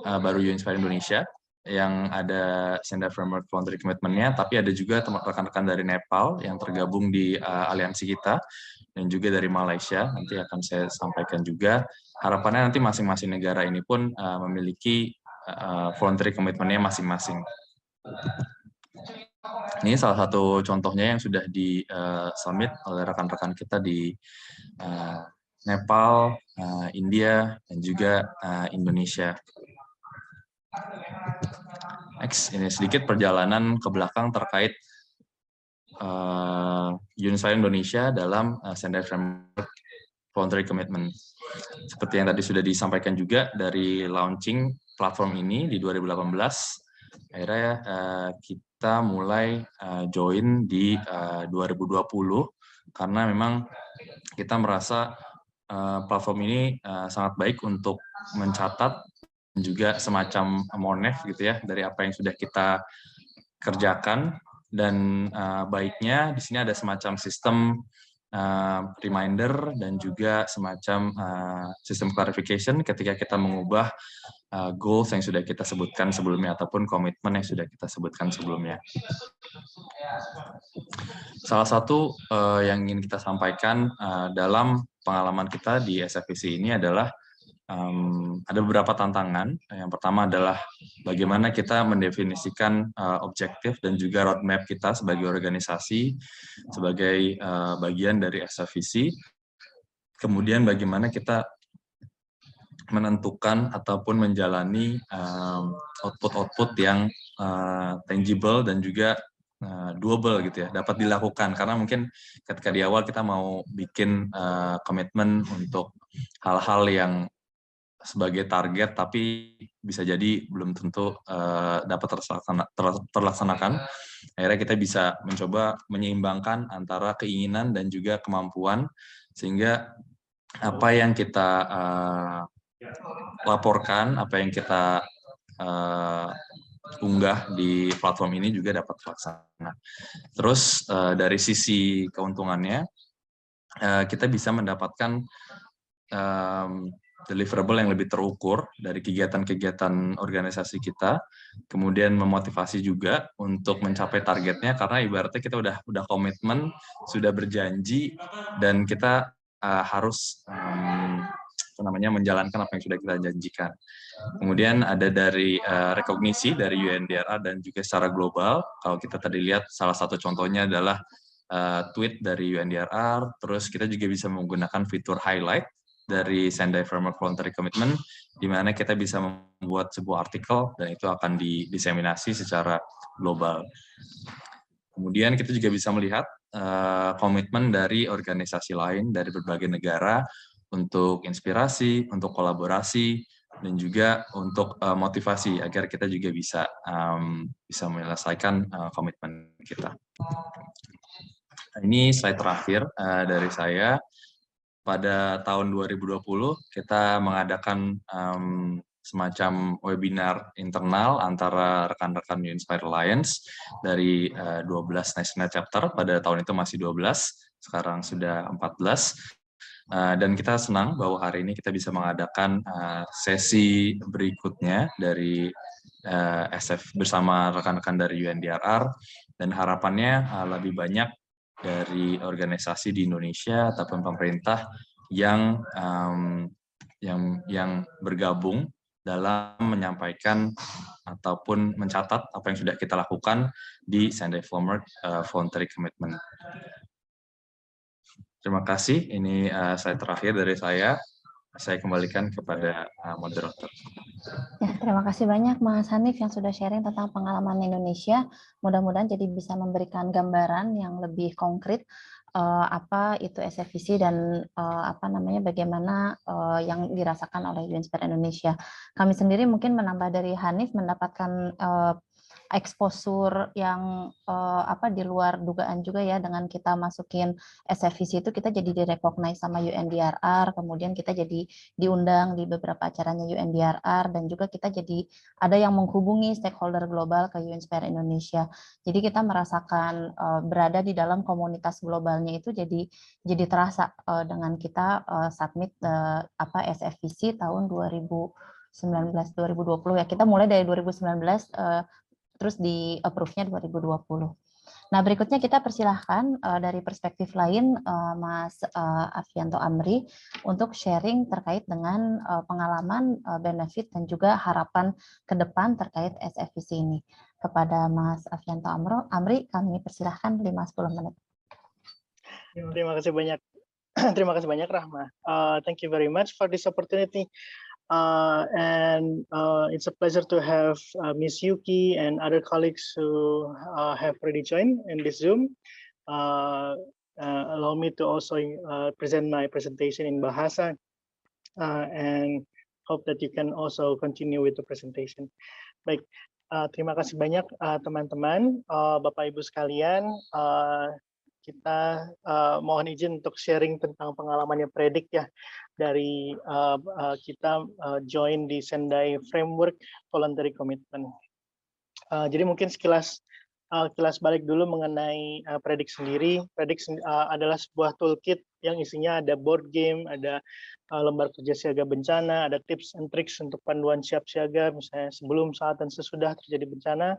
baru UNSPIRE Indonesia yang ada Sendai Framework Voluntary Commitment-nya, tapi ada juga rekan-rekan dari Nepal yang tergabung di aliansi kita, dan juga dari Malaysia, nanti akan saya sampaikan juga. Harapannya nanti masing-masing negara ini pun memiliki voluntary commitment-nya masing-masing. Ini salah satu contohnya yang sudah di-submit oleh rekan-rekan kita di Nepal, India, dan juga Indonesia. Next, ini sedikit perjalanan ke belakang terkait UNSPIRE Indonesia dalam Sendai Framework Voluntary Commitment. Seperti yang tadi sudah disampaikan juga, dari launching platform ini di 2018, akhirnya kita mulai join di 2020, karena memang kita merasa platform ini sangat baik untuk mencatat juga semacam monef gitu ya dari apa yang sudah kita kerjakan, dan baiknya di sini ada semacam sistem reminder dan juga semacam sistem clarification ketika kita mengubah goals yang sudah kita sebutkan sebelumnya ataupun komitmen yang sudah kita sebutkan sebelumnya. Salah satu yang ingin kita sampaikan dalam pengalaman kita di SFVC ini adalah ada beberapa tantangan. Yang pertama adalah bagaimana kita mendefinisikan objektif dan juga roadmap kita sebagai organisasi, sebagai bagian dari SFVC. Kemudian bagaimana kita menentukan ataupun menjalani output-output yang tangible dan juga doable gitu ya, dapat dilakukan. Karena mungkin ketika di awal kita mau bikin komitmen untuk hal-hal yang sebagai target, tapi bisa jadi belum tentu dapat terlaksanakan. Akhirnya kita bisa mencoba menyeimbangkan antara keinginan dan juga kemampuan, sehingga apa yang kita laporkan, apa yang kita unggah di platform ini juga dapat terlaksana. Terus dari sisi keuntungannya, kita bisa mendapatkan deliverable yang lebih terukur dari kegiatan-kegiatan organisasi kita, kemudian memotivasi juga untuk mencapai targetnya, karena ibaratnya kita udah komitmen, sudah berjanji, dan kita harus menjalankan apa yang sudah kita janjikan. Kemudian ada dari rekognisi dari UNDRR dan juga secara global. Kalau kita tadi lihat, salah satu contohnya adalah tweet dari UNDRR, terus kita juga bisa menggunakan fitur highlight dari Sendai Framework Voluntary Commitment, di mana kita bisa membuat sebuah artikel dan itu akan didiseminasi secara global. Kemudian kita juga bisa melihat komitmen dari organisasi lain dari berbagai negara untuk inspirasi, untuk kolaborasi, dan juga untuk motivasi agar kita juga bisa menyelesaikan komitmen kita. Ini slide terakhir dari saya. Pada tahun 2020 kita mengadakan semacam webinar internal antara rekan-rekan UNDRR Alliance dari 12 national chapter. Pada tahun itu masih 12, sekarang sudah 14. Dan kita senang bahwa hari ini kita bisa mengadakan sesi berikutnya dari SF bersama rekan-rekan dari UNDRR, dan harapannya lebih banyak dari organisasi di Indonesia ataupun pemerintah yang bergabung dalam menyampaikan ataupun mencatat apa yang sudah kita lakukan di Sendai Framework Voluntary Commitment. Terima kasih. Ini slide terakhir dari saya. Saya kembalikan kepada moderator. Ya, terima kasih banyak Mas Hanif yang sudah sharing tentang pengalaman Indonesia. Mudah-mudahan jadi bisa memberikan gambaran yang lebih konkret apa itu SFVC dan bagaimana yang dirasakan oleh UNDRR Indonesia. Kami sendiri mungkin menambah dari Hanif mendapatkan exposure yang di luar dugaan juga ya, dengan kita masukin SFVC itu kita jadi direcognize sama UNDRR, kemudian kita jadi diundang di beberapa acaranya UNDRR, dan juga kita jadi ada yang menghubungi stakeholder global ke UNDRR Indonesia. Jadi kita merasakan berada di dalam komunitas globalnya itu jadi terasa dengan kita submit SFVC tahun 2019-2020 ya. Kita mulai dari 2019 terus di approve-nya 2020. Nah, berikutnya kita persilahkan dari perspektif lain Mas Afianto Amri untuk sharing terkait dengan pengalaman, benefit, dan juga harapan ke depan terkait SFVC ini. Kepada Mas Afianto Amri, kami persilahkan 5-10 menit. Terima kasih banyak. Terima kasih banyak, Rahma. Thank you very much for this opportunity. It's a pleasure to have Miss Yuki and other colleagues who have already joined in this Zoom. Allow me to also present my presentation in Bahasa, and hope that you can also continue with the presentation. Baik, terima kasih banyak teman-teman, Bapak Ibu sekalian. Kita mohon izin untuk sharing tentang pengalamannya Predik ya, dari kita join di Sendai Framework Voluntary Commitment. Jadi mungkin sekilas balik dulu mengenai Predik sendiri. Predik adalah sebuah toolkit yang isinya ada board game, ada lembar kerja siaga bencana, ada tips and tricks untuk panduan siap siaga, misalnya sebelum, saat, dan sesudah terjadi bencana,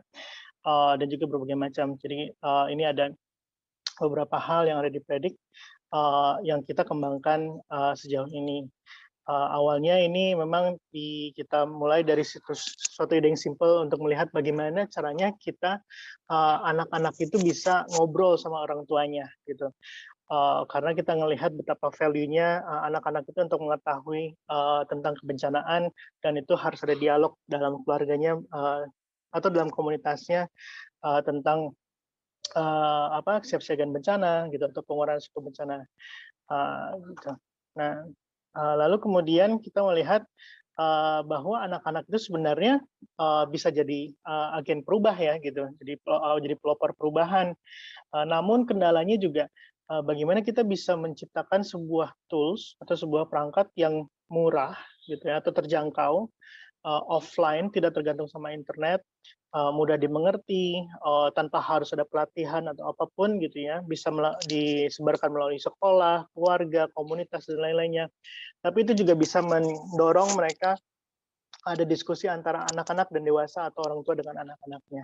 dan juga berbagai macam. Jadi ini ada beberapa hal yang ada di Predik yang kita kembangkan sejauh ini. Awalnya ini memang kita mulai dari suatu ide yang simple untuk melihat bagaimana caranya kita anak-anak itu bisa ngobrol sama orang tuanya gitu. Karena kita melihat betapa value-nya anak-anak itu untuk mengetahui tentang kebencanaan, dan itu harus ada dialog dalam keluarganya atau dalam komunitasnya tentang kesiapsiagaan bencana gitu atau pengurangan risiko bencana gitu. Nah, lalu kemudian kita melihat bahwa anak-anak itu sebenarnya bisa jadi agen perubah ya gitu, jadi pelopor perubahan. Namun kendalanya juga bagaimana kita bisa menciptakan sebuah tools atau sebuah perangkat yang murah gitu ya atau terjangkau, offline, tidak tergantung sama internet, mudah dimengerti, tanpa harus ada pelatihan atau apapun gitu ya, bisa disebarkan melalui sekolah, keluarga, komunitas, dan lain-lainnya. Tapi itu juga bisa mendorong mereka ada diskusi antara anak-anak dan dewasa atau orang tua dengan anak-anaknya.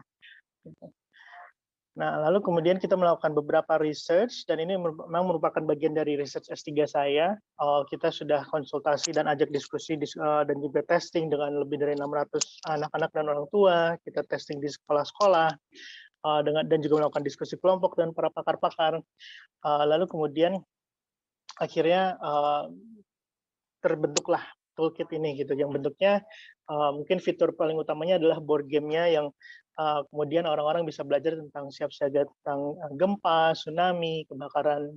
Nah, lalu kemudian kita melakukan beberapa research, dan ini memang merupakan bagian dari research S3 saya. Kita sudah konsultasi dan ajak diskusi dan juga testing dengan lebih dari 600 anak-anak dan orang tua. Kita testing di sekolah-sekolah, dan juga melakukan diskusi kelompok dan para pakar-pakar. Lalu kemudian akhirnya terbentuklah toolkit ini gitu, yang bentuknya mungkin fitur paling utamanya adalah board game-nya yang kemudian orang-orang bisa belajar tentang siap siaga tentang gempa, tsunami, kebakaran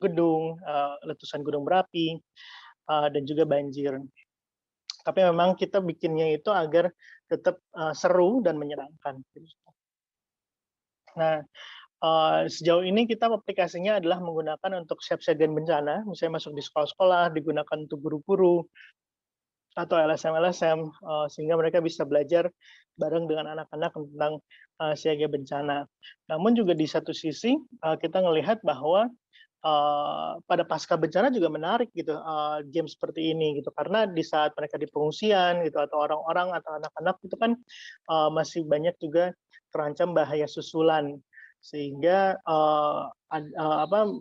gedung, letusan gunung berapi, dan juga banjir. Tapi memang kita bikinnya itu agar tetap seru dan menyenangkan. Nah, sejauh ini kita aplikasinya adalah menggunakan untuk siapsiagaan bencana, misalnya masuk di sekolah-sekolah, digunakan untuk guru-guru atau LSM, sehingga mereka bisa belajar bareng dengan anak-anak tentang siaga bencana. Namun juga di satu sisi kita melihat bahwa pada pasca bencana juga menarik gitu game seperti ini gitu, karena di saat mereka di pengungsian gitu atau orang-orang atau anak-anak itu kan masih banyak juga terancam bahaya susulan, sehingga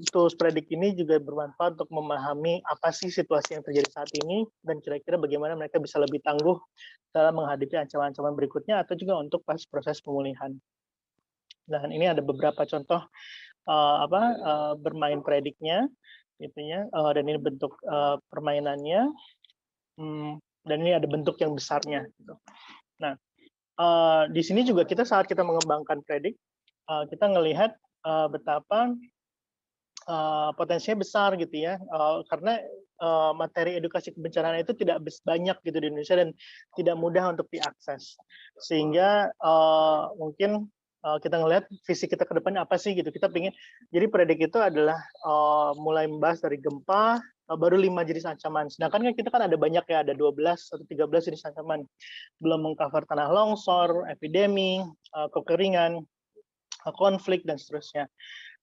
tools Predik ini juga bermanfaat untuk memahami apa sih situasi yang terjadi saat ini dan kira-kira bagaimana mereka bisa lebih tangguh dalam menghadapi ancaman-ancaman berikutnya atau juga untuk proses pemulihan. Dan ini ada beberapa contoh bermain Prediknya, gitunya, dan ini bentuk permainannya, dan ini ada bentuk yang besarnya. Gitu. Nah, di sini juga saat kita mengembangkan Predik, kita melihat betapa potensinya besar gitu ya, karena materi edukasi kebencanaan itu tidak banyak gitu di Indonesia dan tidak mudah untuk diakses, sehingga mungkin kita ngelihat visi kita ke depannya apa sih gitu. Kita pengen, jadi Predik itu adalah mulai membahas dari gempa, baru 5 jenis ancaman. Sedangkan kita kan ada banyak ya, ada 12 atau 13 jenis ancaman. Belum mengcover tanah longsor, epidemi, kekeringan, konflik, dan seterusnya.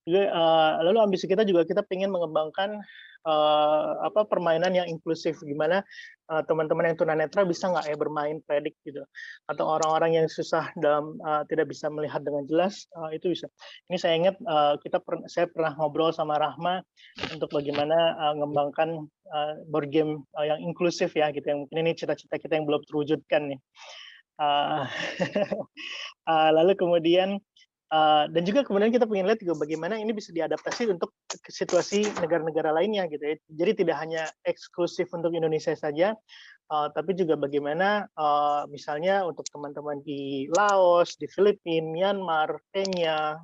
Juga, lalu ambisi kita juga kita ingin mengembangkan permainan yang inklusif, gimana teman-teman yang tunanetra bisa nggak ya bermain Predik gitu, atau orang-orang yang susah dalam tidak bisa melihat dengan jelas itu bisa. Ini saya ingat saya pernah ngobrol sama Rahma untuk bagaimana mengembangkan board game yang inklusif ya gitu, yang mungkin ini cita-cita kita yang belum terwujudkan nih. Lalu kemudian dan juga kemudian kita ingin lihat juga bagaimana ini bisa diadaptasi untuk situasi negara-negara lainnya gitu ya. Jadi tidak hanya eksklusif untuk Indonesia saja, tapi juga bagaimana misalnya untuk teman-teman di Laos, di Filipina, Myanmar, Kenya,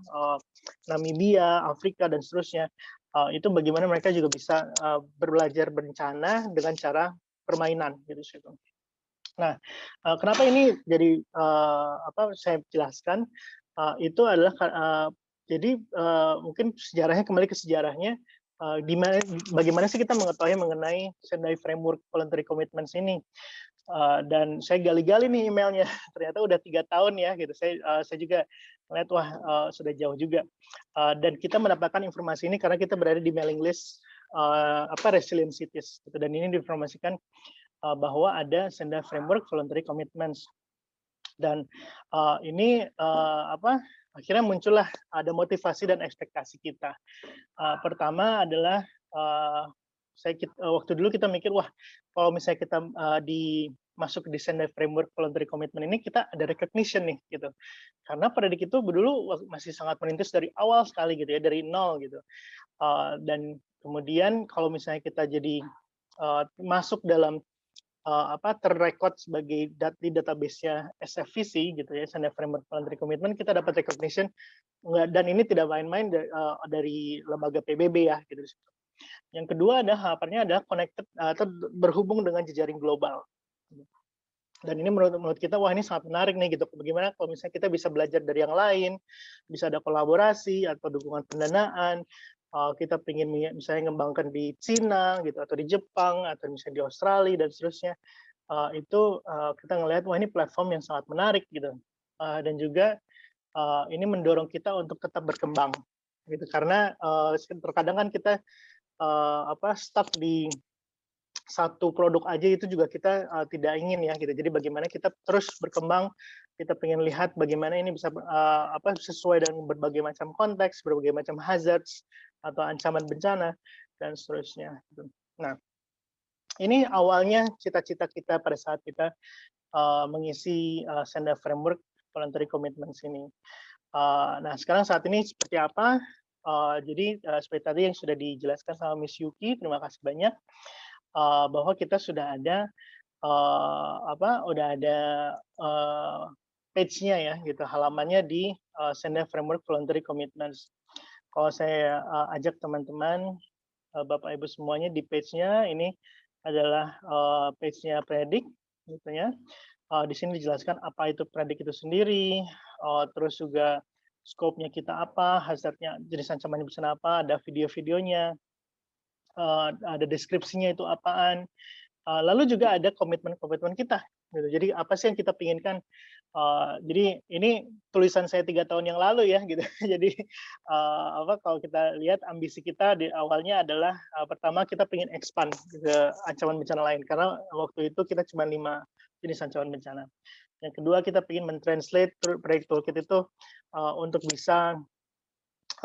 Namibia, Afrika, dan seterusnya, itu bagaimana mereka juga bisa belajar bencana dengan cara permainan gitu. Nah, kenapa ini jadi saya jelaskan? Itu adalah jadi mungkin sejarahnya, kembali ke sejarahnya, bagaimana sih kita mengetahui mengenai Sendai Framework Voluntary Commitments ini, dan saya gali-gali nih emailnya, ternyata udah 3 tahun ya gitu. Saya juga melihat wah sudah jauh juga, dan kita mendapatkan informasi ini karena kita berada di mailing list Resilient Cities gitu, dan ini diinformasikan bahwa ada Sendai Framework Voluntary Commitments. Dan ini akhirnya muncullah ada motivasi dan ekspektasi kita. Pertama adalah waktu dulu kita mikir, wah kalau misalnya kita masuk di Sendai Framework Voluntary Commitment ini, kita ada recognition nih gitu. Karena Predik itu dulu masih sangat merintis dari awal sekali gitu ya, dari nol gitu. Dan kemudian kalau misalnya kita jadi masuk dalam terrecord sebagai di database-nya SFVC gitu ya, Sendai Framework Voluntary Commitment, kita dapat recognition, dan ini tidak main-main dari lembaga PBB ya gitu. Yang kedua harapannya adalah connected atau berhubung dengan jejaring global. Dan ini menurut kita, wah ini sangat menarik nih gitu. Bagaimana kalau misalnya kita bisa belajar dari yang lain, bisa ada kolaborasi atau dukungan pendanaan. Kita ingin misalnya mengembangkan di Cina gitu, atau di Jepang, atau misalnya di Australia dan seterusnya. Itu kita ngelihat, wah ini platform yang sangat menarik gitu. Dan juga ini mendorong kita untuk tetap berkembang gitu. Karena terkadang kan kita stuck di satu produk aja, itu juga kita tidak ingin ya gitu. Jadi bagaimana kita terus berkembang, kita pengen lihat bagaimana ini bisa sesuai dengan berbagai macam konteks, berbagai macam hazards atau ancaman bencana dan seterusnya. Nah, ini awalnya cita-cita kita pada saat kita mengisi Sendai Framework Voluntary Commitments ini. Nah, sekarang saat ini seperti apa? Jadi seperti tadi yang sudah dijelaskan sama Miss Yuki, terima kasih banyak. Bahwa kita sudah ada page-nya ya gitu, halamannya di Sendai Framework Voluntary Commitments. Kalau saya ajak teman-teman Bapak Ibu semuanya di page-nya, ini adalah page-nya Predik gitu ya. Di sini dijelaskan apa itu Predik itu sendiri, terus juga scope-nya kita apa, hazard-nya, jenis ancaman bencana apa, ada video-videonya, ada deskripsinya itu apaan, lalu juga ada komitmen-komitmen kita gitu. Jadi apa sih yang kita inginkan? Jadi ini tulisan saya 3 tahun yang lalu ya gitu. Jadi kalau kita lihat ambisi kita di awalnya adalah pertama kita ingin expand ke ancaman bencana lain, karena waktu itu kita cuma 5 jenis ancaman bencana. Yang kedua, kita ingin mentranslate proyek toolkit itu untuk bisa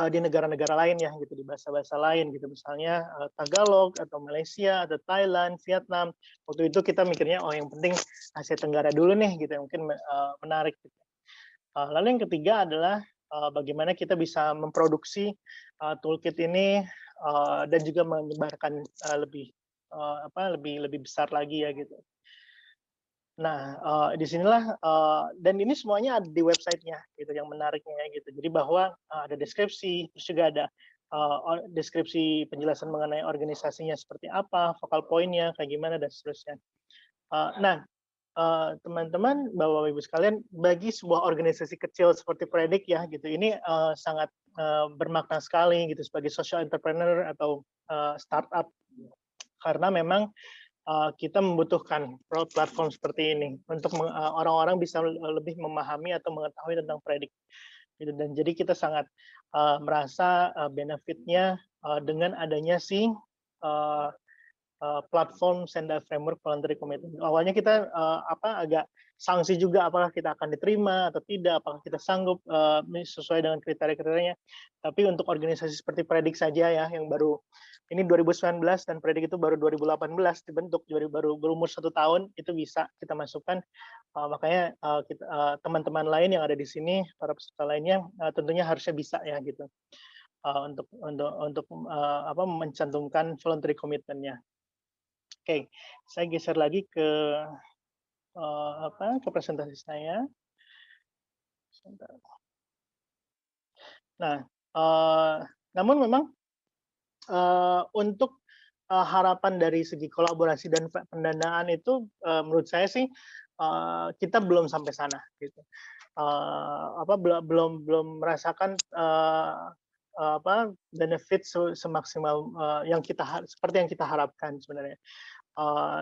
di negara-negara lain ya gitu, di bahasa-bahasa lain gitu, misalnya Tagalog atau Malaysia atau Thailand, Vietnam. Waktu itu kita mikirnya, oh yang penting Asia Tenggara dulu nih gitu, mungkin menarik gitu. Lalu yang ketiga adalah bagaimana kita bisa memproduksi toolkit ini dan juga menyebarkan lebih besar lagi ya gitu. Nah, disinilah dan ini semuanya ada di websitenya gitu, yang menariknya gitu. Jadi bahwa ada deskripsi, terus juga ada deskripsi penjelasan mengenai organisasinya seperti apa, focal point-nya kayak gimana dan seterusnya. Nah, teman-teman, Bapak Ibu sekalian, bagi sebuah organisasi kecil seperti Predik ya gitu, ini sangat bermakna sekali gitu sebagai social entrepreneur atau startup, karena memang kita membutuhkan platform seperti ini untuk orang-orang bisa lebih memahami atau mengetahui tentang Predik. Dan jadi kita sangat merasa benefitnya dengan adanya platform Sendai Framework Voluntary Commitment. Awalnya kita agak sanksi juga, apakah kita akan diterima atau tidak, apakah kita sanggup sesuai dengan kriteria-kriterianya. Tapi untuk organisasi seperti Predik saja ya, yang baru ini 2019 dan Predik itu baru 2018 dibentuk, baru berumur 1 tahun, itu bisa kita masukkan. Makanya teman-teman lain yang ada di sini, para peserta lainnya tentunya harusnya bisa ya gitu, untuk mencantumkan voluntary commitment-nya. Oke, saya geser lagi ke presentasi saya. Nah, namun memang untuk harapan dari segi kolaborasi dan pendanaan itu menurut saya sih kita belum sampai sana gitu. Belum merasakan benefit semaksimal seperti yang kita harapkan sebenarnya.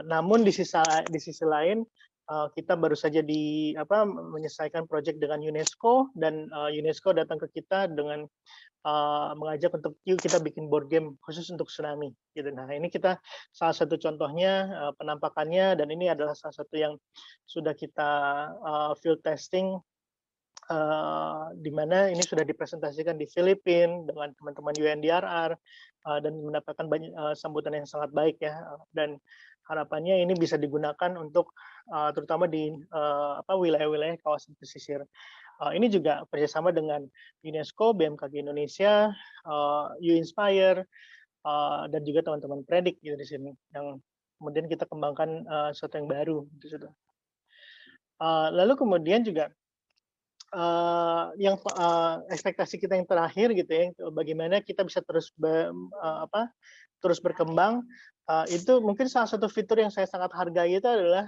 Namun di sisi lain kita baru saja menyelesaikan proyek dengan UNESCO, dan UNESCO datang ke kita dengan mengajak untuk yuk kita bikin board game khusus untuk tsunami gitu. Nah, ini kita salah satu contohnya penampakannya, dan ini adalah salah satu yang sudah kita field testing di mana ini sudah dipresentasikan di Filipina dengan teman-teman UNDRR dan mendapatkan banyak sambutan yang sangat baik ya, dan harapannya ini bisa digunakan untuk terutama di wilayah-wilayah kawasan pesisir. Ini juga kerjasama dengan UNESCO, BMKG Indonesia, U-Inspire, dan juga teman-teman Predik gitu di sini, yang kemudian kita kembangkan sesuatu yang baru. Gitu. Lalu kemudian juga yang ekspektasi kita yang terakhir gitu ya, bagaimana kita bisa terus terus berkembang. Itu mungkin salah satu fitur yang saya sangat hargai itu adalah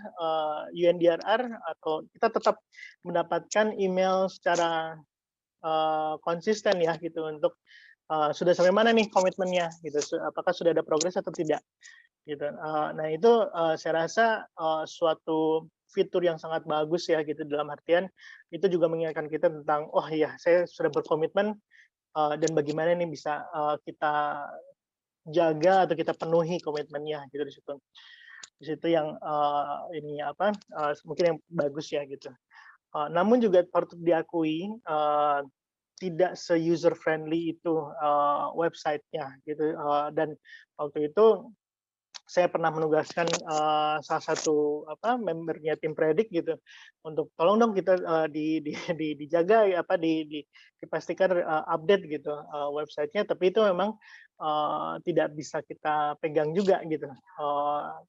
UNDRR, atau kita tetap mendapatkan email secara konsisten ya gitu, untuk sudah sampai mana nih komitmennya gitu, apakah sudah ada progres atau tidak gitu. Nah itu saya rasa suatu fitur yang sangat bagus ya gitu, dalam artian itu juga mengingatkan kita tentang oh iya saya sudah berkomitmen, dan bagaimana ini bisa kita jaga atau kita penuhi komitmennya gitu di situ. Di situ yang mungkin yang bagus ya gitu. Namun juga patut diakui tidak se-user friendly itu website-nya gitu, dan waktu itu saya pernah menugaskan salah satu membernya tim Predik gitu, untuk tolong dong kita dijaga dipastikan update gitu websitenya, tapi itu memang tidak bisa kita pegang juga gitu.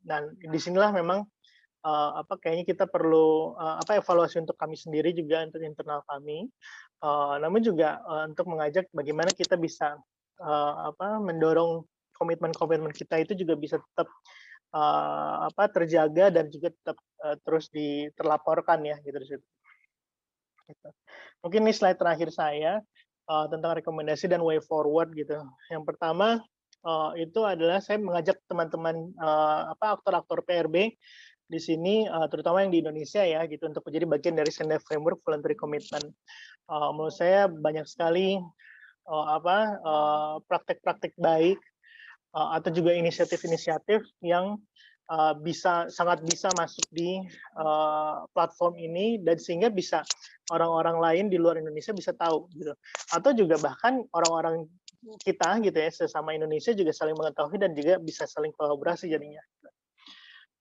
Dan disinilah memang kayaknya kita perlu evaluasi untuk kami sendiri juga, untuk internal kami, namun juga untuk mengajak bagaimana kita bisa mendorong komitmen-komitmen kita itu juga bisa tetap terjaga dan juga tetap terus terlaporkan ya gitu di situ. Gitu. Mungkin ini slide terakhir saya tentang rekomendasi dan way forward gitu. Yang pertama itu adalah saya mengajak teman-teman aktor-aktor PRB di sini, terutama yang di Indonesia ya gitu, untuk menjadi bagian dari Sendai Framework Voluntary Commitment. Menurut saya banyak sekali praktek-praktek baik atau juga inisiatif-inisiatif yang sangat bisa masuk di platform ini, dan sehingga bisa orang-orang lain di luar Indonesia bisa tahu gitu, atau juga bahkan orang-orang kita gitu ya sesama Indonesia juga saling mengetahui dan juga bisa saling kolaborasi jadinya.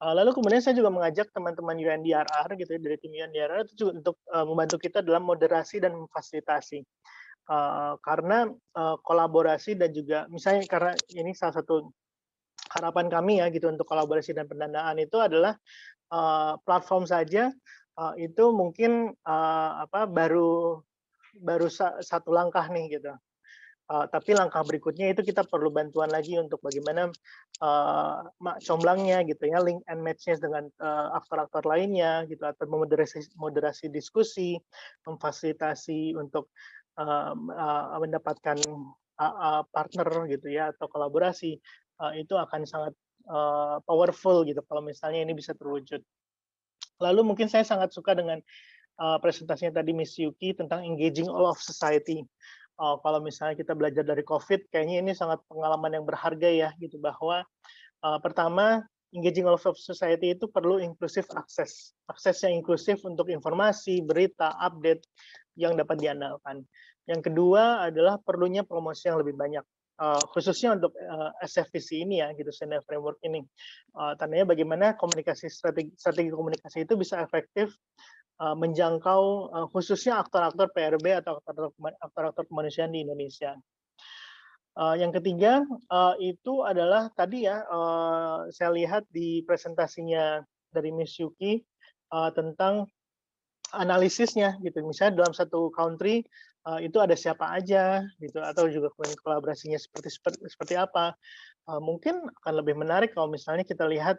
Lalu kemudian saya juga mengajak teman-teman UNDRR gitu ya, dari tim UNDRR itu juga untuk membantu kita dalam moderasi dan memfasilitasi. Karena kolaborasi dan juga misalnya, karena ini salah satu harapan kami ya gitu untuk kolaborasi dan pendanaan itu adalah platform saja itu mungkin baru satu langkah nih gitu. Tapi langkah berikutnya itu kita perlu bantuan lagi untuk bagaimana comblangnya gitu ya, link and match-nya dengan aktor-aktor lainnya gitu, atau moderasi diskusi, memfasilitasi untuk mendapatkan partner gitu ya, atau kolaborasi. Itu akan sangat powerful gitu kalau misalnya ini bisa terwujud. Lalu mungkin saya sangat suka dengan presentasinya tadi Miss Yuki tentang engaging all of society. Kalau misalnya kita belajar dari COVID, kayaknya ini sangat pengalaman yang berharga ya gitu, bahwa pertama engaging all of society itu perlu inklusif akses yang inklusif untuk informasi, berita, update yang dapat diandalkan. Yang kedua adalah perlunya promosi yang lebih banyak, khususnya untuk SFVC ini ya gitu, Sendai Framework ini. Tandanya bagaimana strategi komunikasi itu bisa efektif menjangkau khususnya aktor-aktor PRB atau aktor-aktor kemanusiaan di Indonesia. Yang ketiga itu adalah tadi ya, saya lihat di presentasinya dari Miss Yuki tentang analisisnya gitu. Misalnya dalam satu country itu ada siapa aja gitu, atau juga kolaborasinya seperti apa. Mungkin akan lebih menarik kalau misalnya kita lihat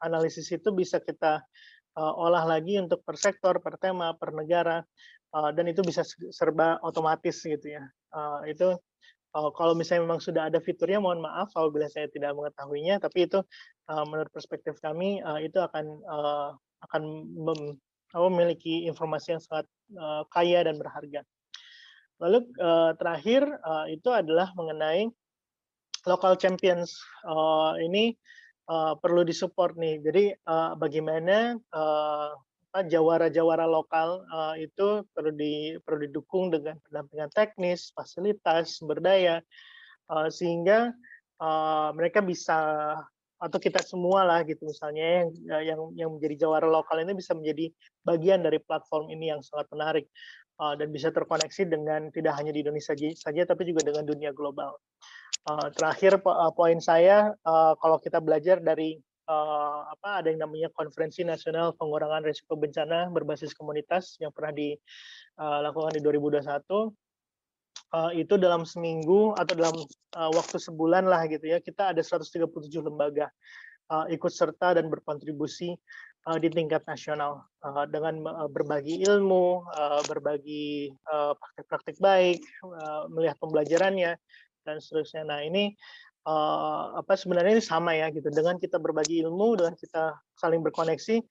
analisis itu bisa kita olah lagi untuk per sektor, per tema, per negara, dan itu bisa serba otomatis gitu ya. Itu kalau misalnya memang sudah ada fiturnya, mohon maaf apabila saya tidak mengetahuinya, tapi itu menurut perspektif kami itu akan memiliki informasi yang sangat kaya dan berharga. Lalu terakhir itu adalah mengenai local champions. Ini perlu disupport nih. Jadi bagaimana jawara-jawara lokal itu perlu didukung dengan pendampingan teknis, fasilitas, sumber daya, sehingga mereka bisa, atau kita semua lah gitu misalnya yang menjadi jawara lokal ini bisa menjadi bagian dari platform ini yang sangat menarik dan bisa terkoneksi dengan tidak hanya di Indonesia saja tapi juga dengan dunia global. Terakhir poin saya, kalau kita belajar dari ada yang namanya Konferensi Nasional Pengurangan Risiko Bencana berbasis komunitas yang pernah dilakukan di 2021. Itu dalam seminggu atau dalam waktu sebulan lah gitu ya, kita ada 137 lembaga ikut serta dan berkontribusi di tingkat nasional dengan berbagi ilmu, berbagi praktik-praktik baik, melihat pembelajarannya dan seterusnya. Nah ini sebenarnya ini sama ya gitu, dengan kita berbagi ilmu, dengan kita saling berkoneksi,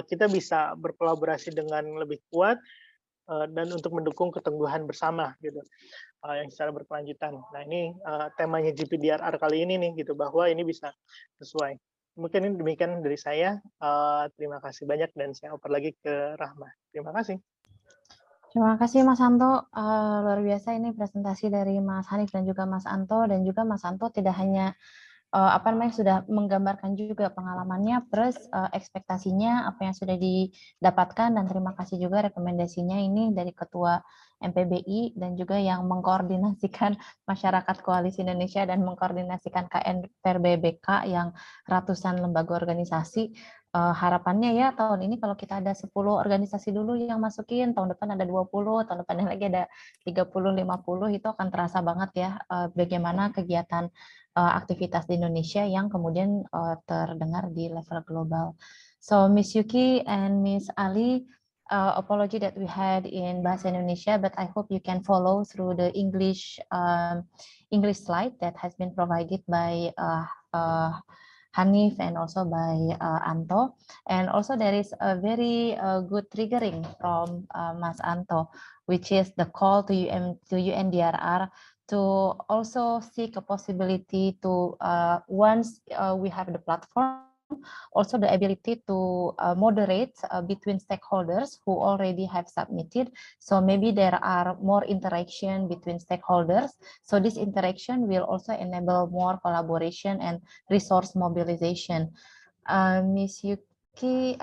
kita bisa berkolaborasi dengan lebih kuat dan untuk mendukung ketangguhan bersama gitu yang secara berkelanjutan. Nah ini temanya GPDRR kali ini nih gitu, bahwa ini bisa sesuai. Mungkin ini demikian dari saya. Terima kasih banyak dan saya oper lagi ke Rahma. Terima kasih. Terima kasih Mas Anto, luar biasa ini presentasi dari Mas Hanif dan juga Mas Anto, dan juga Mas Anto tidak hanya sudah menggambarkan juga pengalamannya plus ekspektasinya apa yang sudah didapatkan, dan terima kasih juga rekomendasinya ini dari Ketua MPBI dan juga yang mengkoordinasikan masyarakat Koalisi Indonesia dan mengkoordinasikan KNPRBBK yang ratusan lembaga organisasi. Harapannya ya tahun ini kalau kita ada 10 organisasi dulu yang masukin, tahun depan ada 20, tahun depannya lagi ada 30, 50, itu akan terasa banget ya bagaimana kegiatan aktivitas di Indonesia yang kemudian terdengar di level global. So Miss Yuki and Miss Ali, apology that we had in Bahasa Indonesia, but I hope you can follow through the English slide that has been provided by Hanif and also by Anto. And also there is a very good triggering from Mas Anto, which is the call to UNDRR to also seek a possibility to, once we have the platform, also the ability to moderate between stakeholders who already have submitted. So maybe there are more interaction between stakeholders. So this interaction will also enable more collaboration and resource mobilization. Miss Yuki,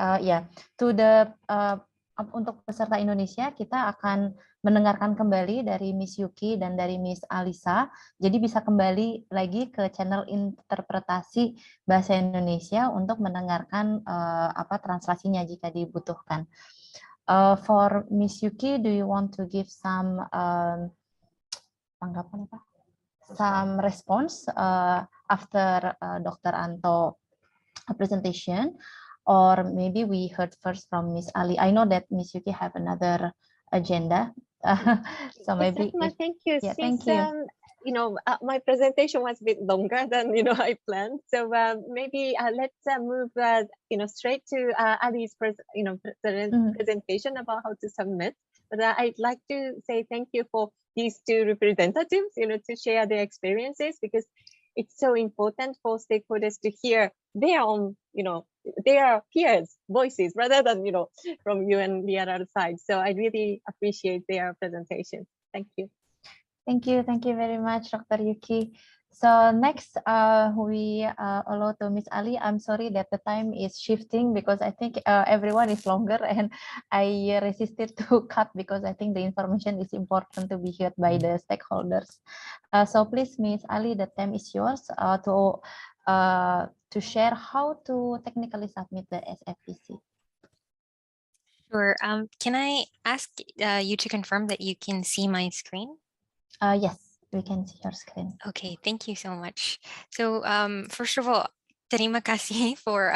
untuk peserta Indonesia, kita akan mendengarkan kembali dari Miss Yuki dan dari Miss Alisa. Jadi bisa kembali lagi ke channel interpretasi Bahasa Indonesia untuk mendengarkan translasinya jika dibutuhkan. For Miss Yuki, do you want to give some tanggapan apa? Some response after Dr. Anto presentation? Or maybe we heard first from Miss Ali. I know that Miss Yuki have another agenda, so maybe. Yes, thank you. Yeah, Since, thank you. My presentation was a bit longer than I planned, so maybe let's move straight to Ali's presentation about how to submit. But I'd like to say thank you for these two representatives, to share their experiences, because it's so important for stakeholders to hear their own, their peers' voices rather than, from UNDRR side. So I really appreciate their presentation. Thank you. Thank you very much, Dr. Yuki. So next, we allow to Miss Ali. I'm sorry that the time is shifting because I think everyone is longer, and I resisted to cut because I think the information is important to be heard by the stakeholders. So please, Miss Ali, the time is yours to share how to technically submit the SFVC. Sure. Can I ask you to confirm that you can see my screen? Yes. We can see your screen. Okay, thank you so much. So first of all, terima kasih for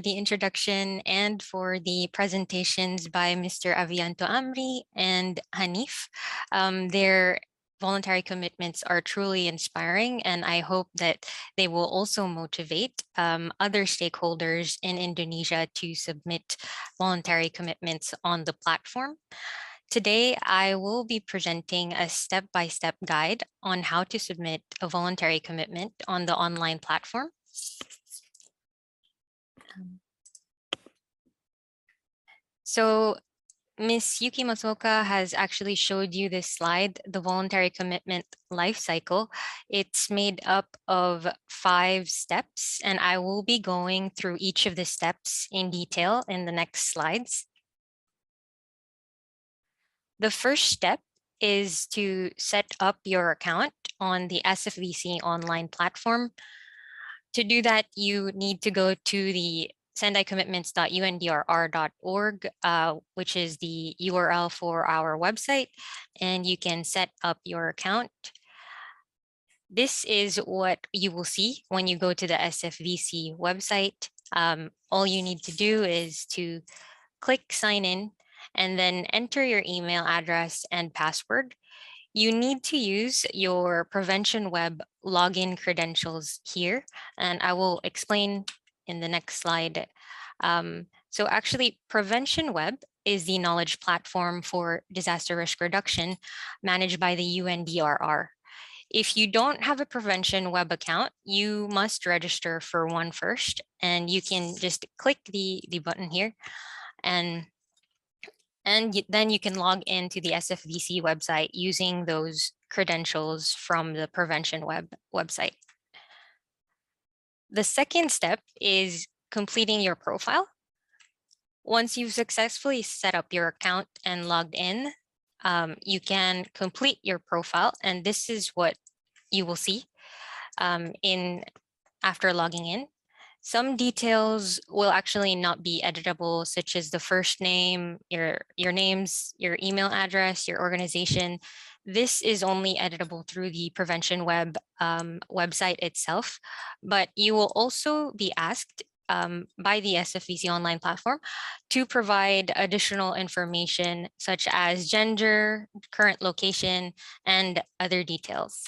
the introduction and for the presentations by Mr. Avianto Amri and Hanif. Their voluntary commitments are truly inspiring, and I hope that they will also motivate other stakeholders in Indonesia to submit voluntary commitments on the platform. Today, I will be presenting a step-by-step guide on how to submit a voluntary commitment on the online platform. So Ms. Yuki Matsuoka has actually showed you this slide, the voluntary commitment life cycle. It's made up of 5 steps, and I will be going through each of the steps in detail in the next slides. The first step is to set up your account on the SFVC online platform. To do that, you need to go to the sendaicommitments.undrr.org, which is the URL for our website, and you can set up your account. This is what you will see when you go to the SFVC website. All you need to do is to click sign in and then enter your email address and password. You need to use your Prevention Web login credentials here, and I will explain in the next slide. So actually, Prevention Web is the knowledge platform for disaster risk reduction managed by the UNDRR. If you don't have a Prevention Web account, you must register for one first, and you can just click the button here, and then you can log into the SFVC website using those credentials from the Prevention Web website. The second step is completing your profile. Once you've successfully set up your account and logged in, you can complete your profile, and this is what you will see after logging in. Some details will actually not be editable, such as the first name, your names, your email address, your organization. This is only editable through the Prevention Web website itself, but you will also be asked by the SFVC online platform to provide additional information such as gender, current location, and other details.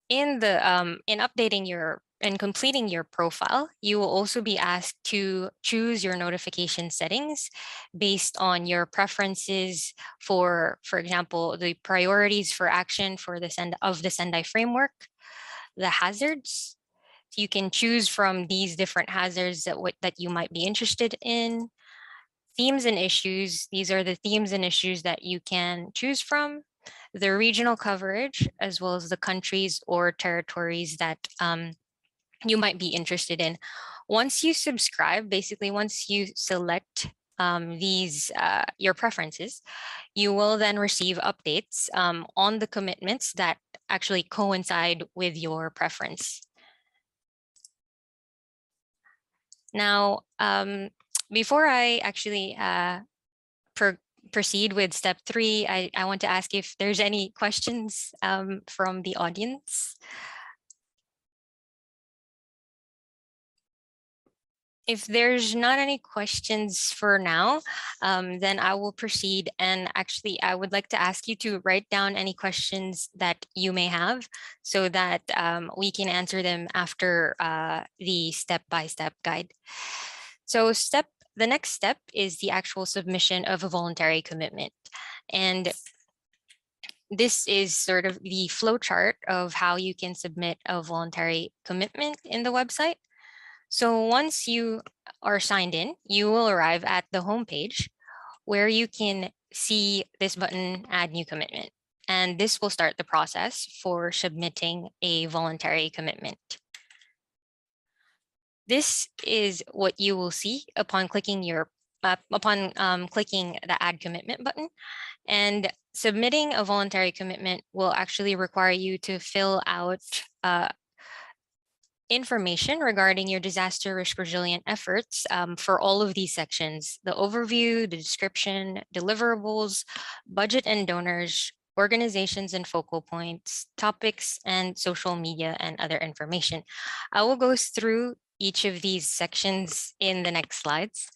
In updating and completing your profile, you will also be asked to choose your notification settings based on your preferences for example, the priorities for action for the Sendai framework, the hazards. You can choose from these different hazards that you might be interested in. Themes and issues, these are the themes and issues that you can choose from. The regional coverage, as well as the countries or territories that you might be interested in. Once you subscribe, basically once you select your preferences, you will then receive updates on the commitments that actually coincide with your preference. Now, before I actually proceed with step 3, I want to ask if there's any questions from the audience. If there's not any questions for now, then I will proceed. And actually, I would like to ask you to write down any questions that you may have so that we can answer them after the step-by-step guide. So the next step is the actual submission of a voluntary commitment. And this is sort of the flow chart of how you can submit a voluntary commitment in the website. So once you are signed in, you will arrive at the homepage where you can see this button, Add New Commitment. And this will start the process for submitting a voluntary commitment. This is what you will see upon clicking clicking the Add Commitment button. And submitting a voluntary commitment will actually require you to fill out information regarding your disaster risk resilient efforts for all of these sections: the overview, the description, deliverables, budget and donors, organizations and focal points, topics, and social media and other information. I will go through each of these sections in the next slides.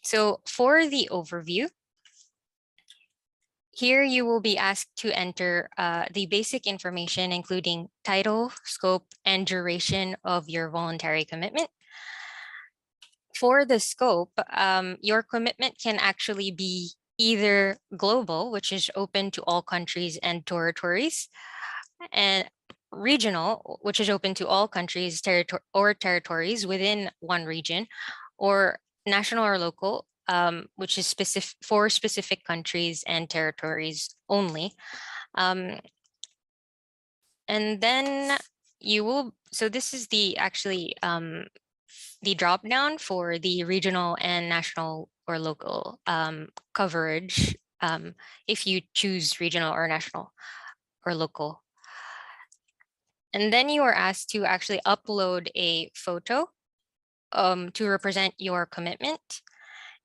So for the overview, here you will be asked to enter the basic information, including title, scope, and duration of your voluntary commitment. For the scope, your commitment can actually be either global, which is open to all countries and territories, and regional, which is open to all countries or territories within one region, or national or local, which is specific for specific countries and territories only. And then you will, so this is the actually the drop down for the regional and national or local coverage, if you choose regional or national or local. And then you are asked to actually upload a photo to represent your commitment.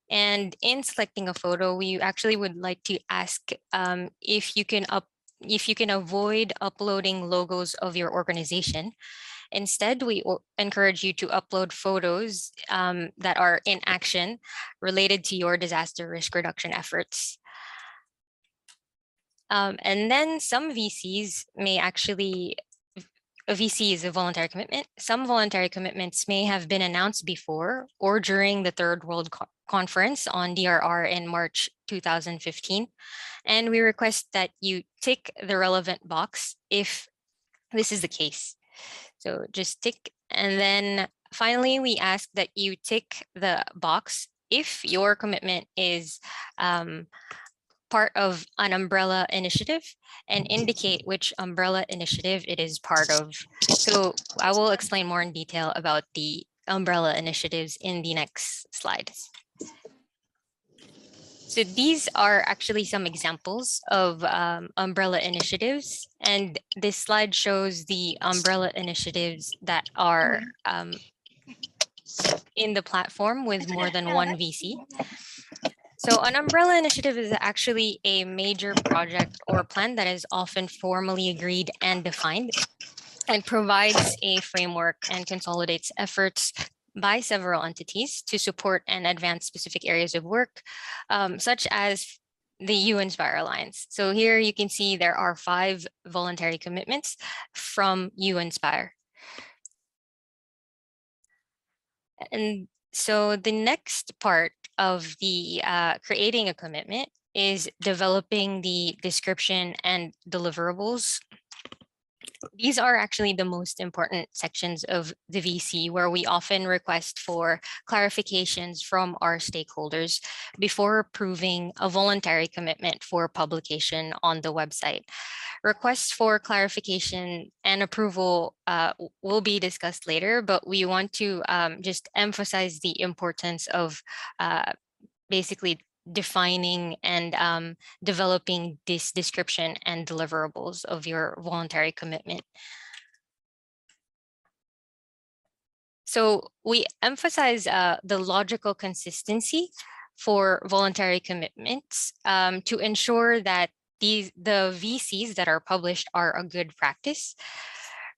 And in selecting a photo, we actually would like to ask if you can avoid uploading logos of your organization. Instead, we encourage you to upload photos that are in action related to your disaster risk reduction efforts. And then some VCs may actually, a VC is a voluntary commitment. Some voluntary commitments may have been announced before or during the Third World Conference on DRR in March 2015. And we request that you tick the relevant box if this is the case. So just tick, and then finally, we ask that you tick the box if your commitment is part of an umbrella initiative, and indicate which umbrella initiative it is part of. So I will explain more in detail about the umbrella initiatives in the next slide. So these are actually some examples of umbrella initiatives, and this slide shows the umbrella initiatives that are in the platform with more than one VC. So an umbrella initiative is actually a major project or plan that is often formally agreed and defined, and provides a framework and consolidates efforts by several entities to support and advance specific areas of work, such as the UNDRR Alliance. So here you can see there are 5 voluntary commitments from UNDRR. And so the next part of the creating a commitment is developing the description and deliverables. These are actually the most important sections of the VC, where we often request for clarifications from our stakeholders before approving a voluntary commitment for publication on the website. Requests for clarification and approval will be discussed later, but we want to just emphasize the importance of basically defining and developing this description and deliverables of your voluntary commitment. So we emphasize the logical consistency for voluntary commitments to ensure that the VCs that are published are a good practice.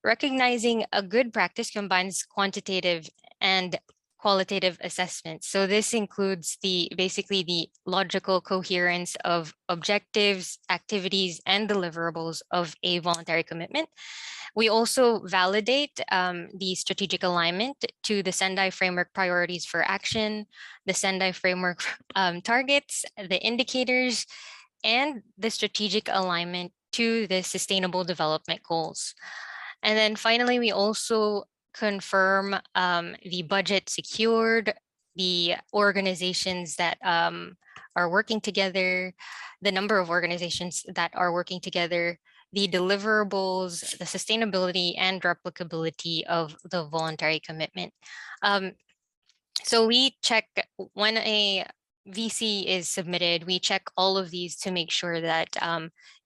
Recognizing a good practice combines quantitative and qualitative assessments. So this includes basically the logical coherence of objectives, activities, and deliverables of a voluntary commitment. We also validate the strategic alignment to the Sendai framework priorities for action, the Sendai framework targets, the indicators, and the strategic alignment to the sustainable development goals. And then finally, we also confirm the budget secured, the organizations that are working together, the number of organizations that are working together, the deliverables, the sustainability and replicability of the voluntary commitment. So we check when a VC is submitted, we check all of these to make sure that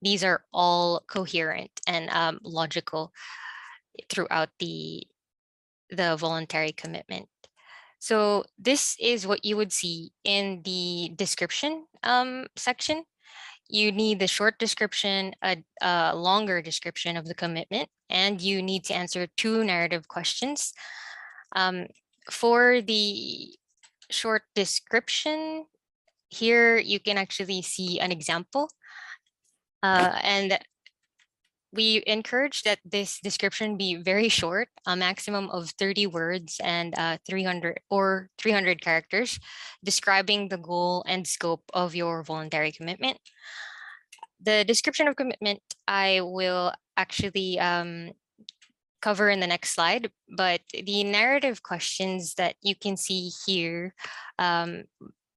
these are all coherent and logical throughout the voluntary commitment. So this is what you would see in the description section. You need the short description, a longer description of the commitment, and you need to answer 2 narrative questions. For the short description, here you can actually see an example. And we encourage that this description be very short, a maximum of 30 words and 300 characters, describing the goal and scope of your voluntary commitment. The description of commitment, I will actually cover in the next slide, but the narrative questions that you can see here,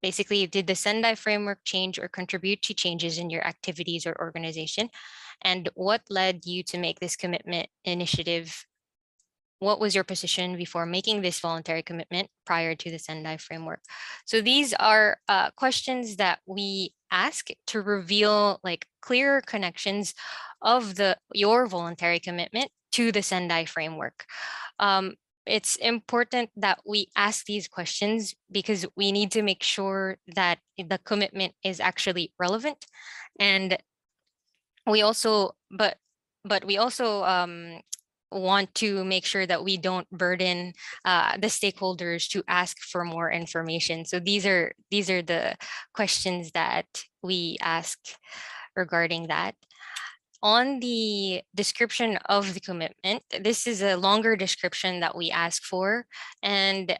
basically, did the Sendai framework change or contribute to changes in your activities or organization? And what led you to make this commitment initiative? What was your position before making this voluntary commitment prior to the Sendai framework? So these are questions that we ask to reveal like clearer connections of your voluntary commitment to the Sendai framework. It's important that we ask these questions because we need to make sure that the commitment is actually relevant, and we also, but we also want to make sure that we don't burden the stakeholders to ask for more information. So these are the questions that we ask regarding that. On the description of the commitment, this is a longer description that we ask for, and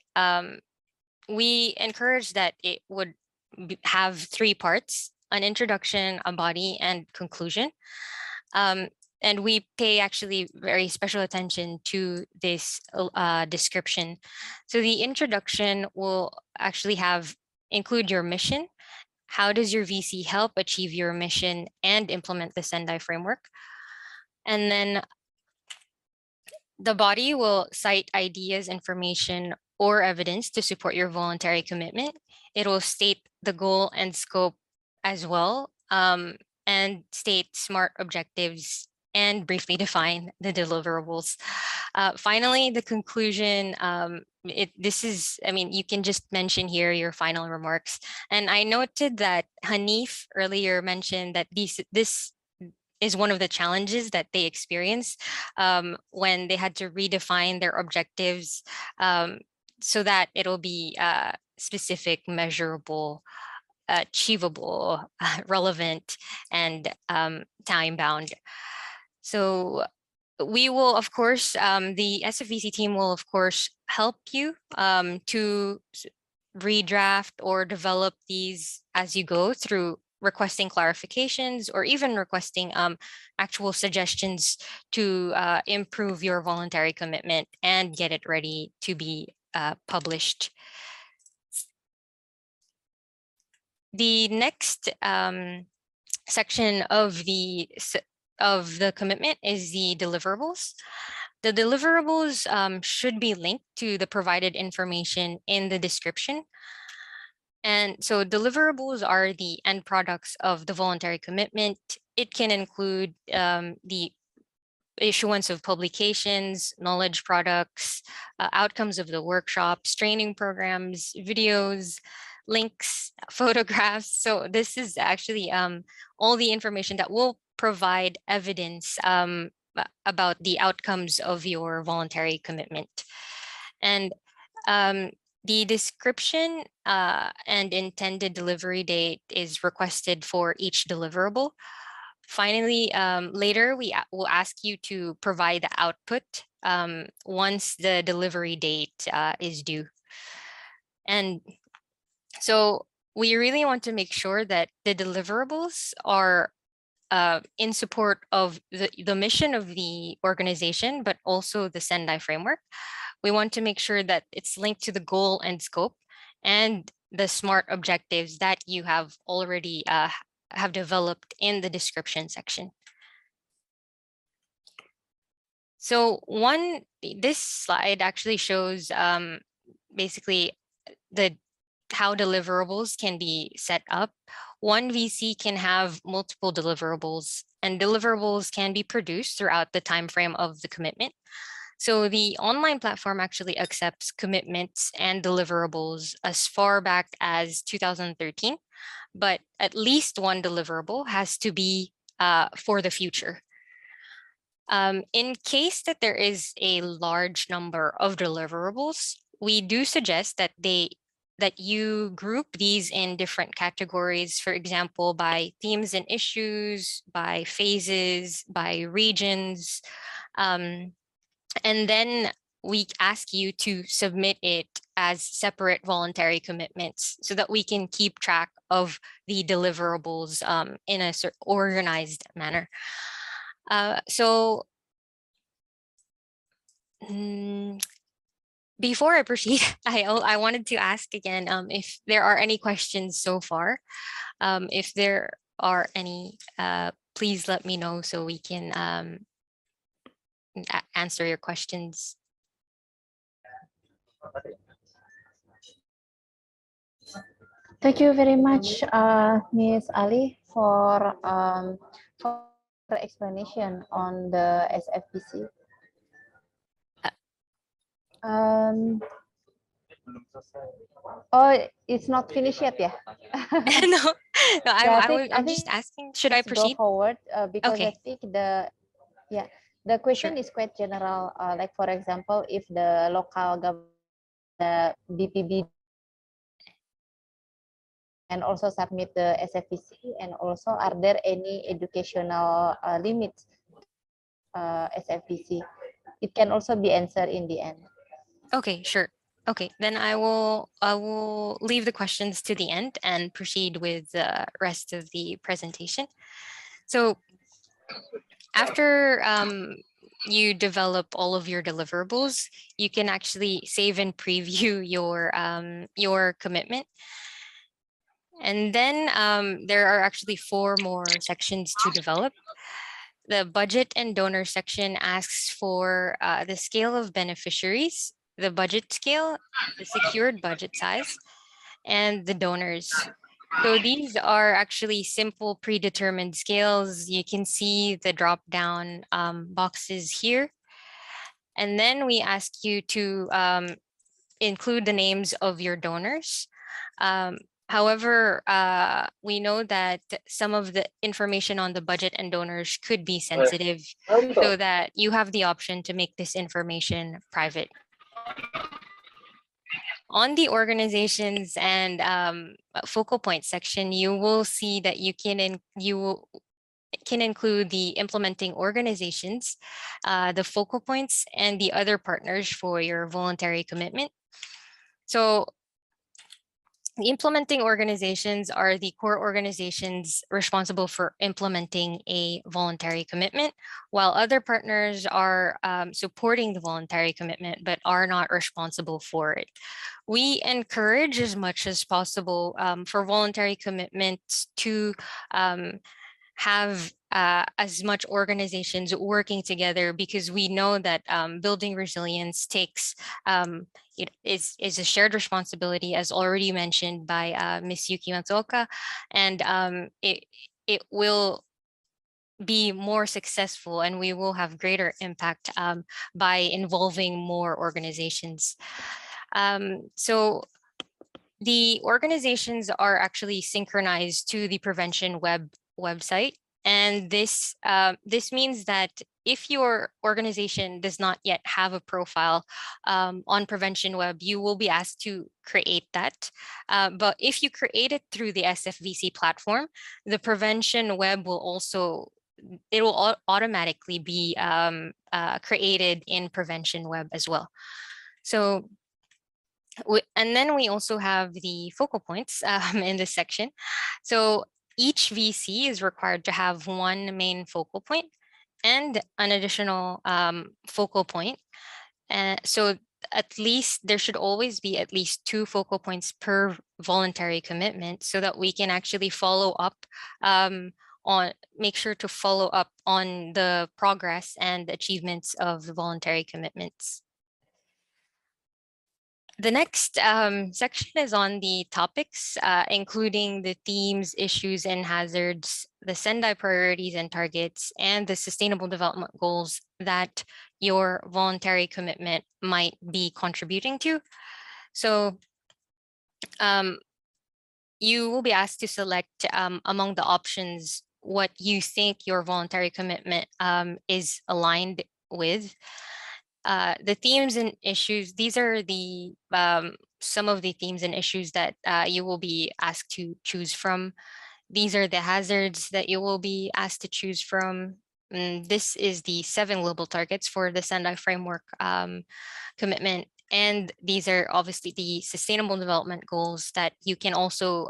we encourage that it would have 3 parts: an introduction, a body, and conclusion. And we pay actually very special attention to this description. So the introduction will actually include your mission. How does your VC help achieve your mission and implement the Sendai framework? And then the body will cite ideas, information, or evidence to support your voluntary commitment. It will state the goal and scope as well, and state SMART objectives and briefly define the deliverables. Finally, the conclusion, you can just mention here your final remarks. And I noted that Hanif earlier mentioned that this is one of the challenges that they experience when they had to redefine their objectives so that it'll be specific, measurable, achievable, relevant, and time-bound. So we will, of course, the SFVC team will, of course, help you to redraft or develop these as you go through requesting clarifications or even requesting actual suggestions to improve your voluntary commitment and get it ready to be published. The next section of the commitment is the deliverables. The deliverables should be linked to the provided information in the description. And so deliverables are the end products of the voluntary commitment. It can include the issuance of publications, knowledge products, outcomes of the workshops, training programs, videos, links, photographs. So this is actually all the information that will provide evidence about the outcomes of your voluntary commitment. And the description and intended delivery date is requested for each deliverable. Finally, later we will ask you to provide the output once the delivery date is due. And so we really want to make sure that the deliverables are in support of the mission of the organization, but also the Sendai framework. We want to make sure that it's linked to the goal and scope and the SMART objectives that you have already have developed in the description section. So this slide actually shows basically how deliverables can be set up. One VC can have multiple deliverables, and deliverables can be produced throughout the time frame of the commitment. So the online platform actually accepts commitments and deliverables as far back as 2013, but at least one deliverable has to be for the future. In case that there is a large number of deliverables, we do suggest that you group these in different categories, for example, by themes and issues, by phases, by regions. And then we ask you to submit it as separate voluntary commitments so that we can keep track of the deliverables in a organized manner. So Before I proceed, I wanted to ask again if there are any questions so far. If there are any, please let me know so we can answer your questions. Thank you very much, Ms. Ali, for the explanation on the SFVC. Oh, it's not finished yet, yeah? No, Yeah, I'm just asking, should I proceed? Go forward because Okay. I think the question is quite general. Like, for example, if the local government, the BPB, and also submit the SFVC, and also are there any educational limits SFVC? It can also be answered in the end. Okay, sure. Okay, then I will leave the questions to the end and proceed with the rest of the presentation. So after you develop all of your deliverables, you can actually save and preview your commitment. And then there are actually 4 more sections to develop. The budget and donor section asks for the scale of beneficiaries, the budget scale, the secured budget size, and the donors. So these are actually simple predetermined scales. You can see the drop down boxes here. And then we ask you to include the names of your donors. However, we know that some of the information on the budget and donors could be sensitive, so that you have the option to make this information private. On the organizations and focal point section, you will see that you can include the implementing organizations, the focal points, and the other partners for your voluntary commitment. So the implementing organizations are the core organizations responsible for implementing a voluntary commitment, while other partners are supporting the voluntary commitment but are not responsible for it. We encourage as much as possible for voluntary commitments to have as much organizations working together, because we know that building resilience takes is a shared responsibility, as already mentioned by Ms. Yuki Matsuoka, and it will be more successful and we will have greater impact by involving more organizations. So the organizations are actually synchronized to the Prevention website. And this means that if your organization does not yet have a profile on Prevention Web, you will be asked to create that. But if you create it through the SFVC platform, the Prevention Web will also, it will automatically be created in Prevention Web as well. So, and then we also have the focal points in this section. So each VC is required to have one main focal point and an additional focal point. And so at least there should always be at least 2 focal points per voluntary commitment, so that we can actually follow up make sure to follow up on the progress and achievements of the voluntary commitments. The next section is on the topics, including the themes, issues, and hazards, the Sendai priorities and targets, and the sustainable development goals that your voluntary commitment might be contributing to. So you will be asked to select among the options what you think your voluntary commitment is aligned with. The themes and issues, these are the some of the themes and issues that you will be asked to choose from. These are the hazards that you will be asked to choose from. This is the 7 global targets for the Sendai framework commitment. And these are obviously the sustainable development goals that you can also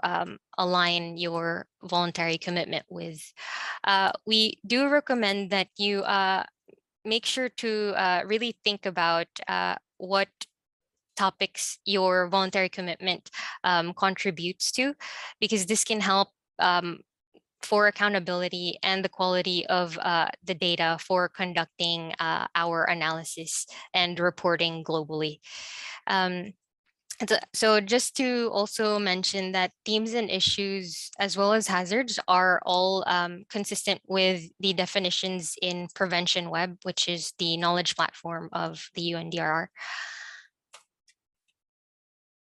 align your voluntary commitment with. We do recommend that you make sure to really think about what topics your voluntary commitment contributes to, because this can help for accountability and the quality of the data for conducting our analysis and reporting globally. So just to also mention that themes and issues as well as hazards are all consistent with the definitions in Prevention Web, which is the knowledge platform of the UNDRR.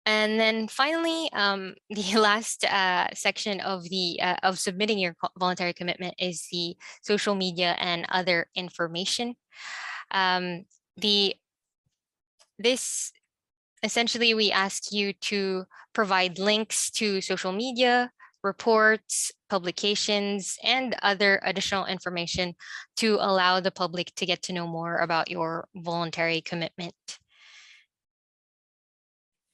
And then finally, the last section of the of submitting your voluntary commitment is the social media and other information. Essentially, we ask you to provide links to social media, reports, publications, and other additional information to allow the public to get to know more about your voluntary commitment.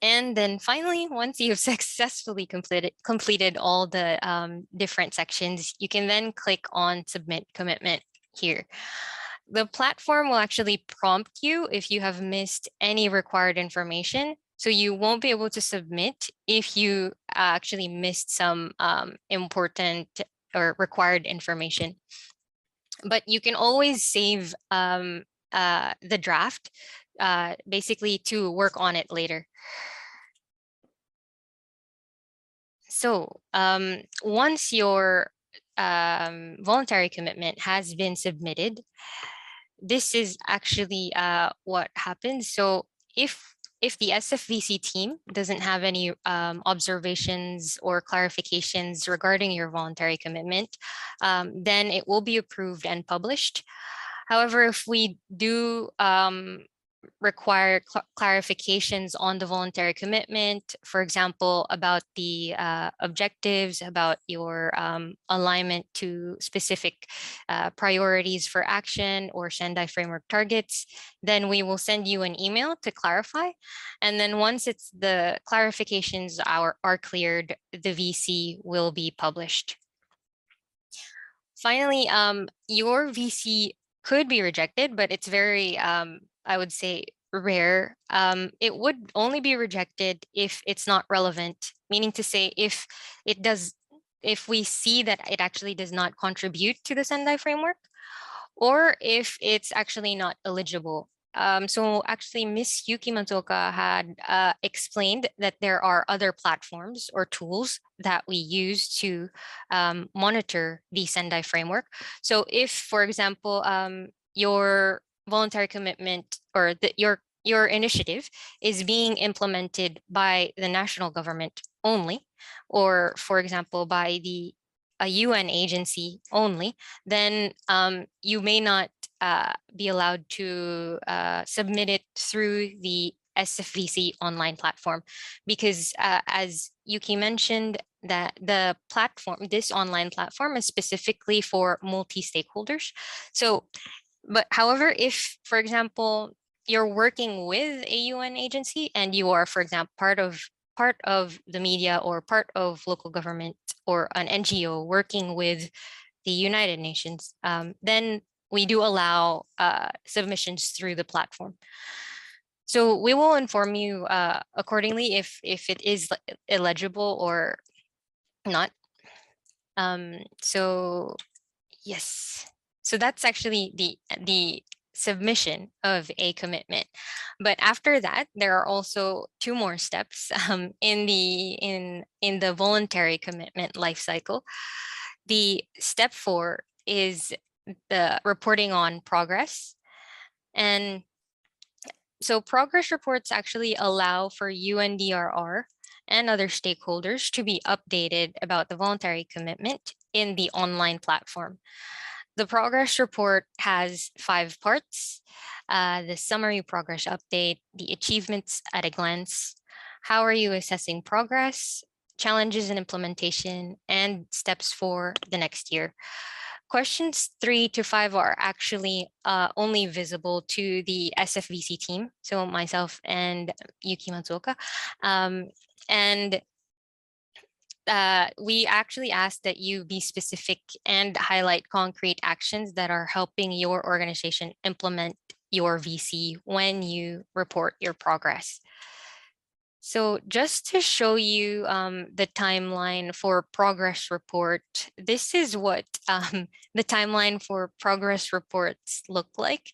And then finally, once you've successfully completed all the different sections, you can then click on Submit Commitment here. The platform will actually prompt you if you have missed any required information. So you won't be able to submit if you actually missed some important or required information. But you can always save the draft basically to work on it later. So once your voluntary commitment has been submitted, this is actually what happens. So if the SFVC team doesn't have any observations or clarifications regarding your voluntary commitment, then it will be approved and published. However, if we do require clarifications on the voluntary commitment, for example, about the objectives, about your alignment to specific priorities for action or Sendai framework targets, then we will send you an email to clarify. And then once the clarifications are cleared, the VC will be published. Finally, your VC could be rejected, but it's very, I would say, rare. It would only be rejected if it's not relevant, meaning to say if we see that it actually does not contribute to the Sendai framework, or if it's actually not eligible. So actually, Ms. Yuki Matsuoka had explained that there are other platforms or tools that we use to monitor the Sendai framework. So if, for example, your voluntary commitment or your initiative is being implemented by the national government only, or for example, by a UN agency only, then you may not be allowed to submit it through the SFVC online platform, because as Yuki mentioned, that the platform, this online platform, is specifically for multi-stakeholders. So, but however, if, for example, you're working with a UN agency and you are, for example, part of the media or part of local government or an NGO working with the United Nations, then we do allow submissions through the platform. So we will inform you accordingly if it is illegible or not. So yes, so that's actually the submission of a commitment. But after that, there are also two more steps in the voluntary commitment life cycle. The step 4 is the reporting on progress. And so progress reports actually allow for UNDRR and other stakeholders to be updated about the voluntary commitment in the online platform. The progress report has 5 parts: the summary progress update, the achievements at a glance, how are you assessing progress, challenges in implementation, and steps for the next year. Questions 3 to 5 are actually only visible to the SFVC team, so myself and Yuki Matsuoka. And we actually ask that you be specific and highlight concrete actions that are helping your organization implement your VC when you report your progress. So just to show you the timeline for progress report, this is what the timeline for progress reports look like.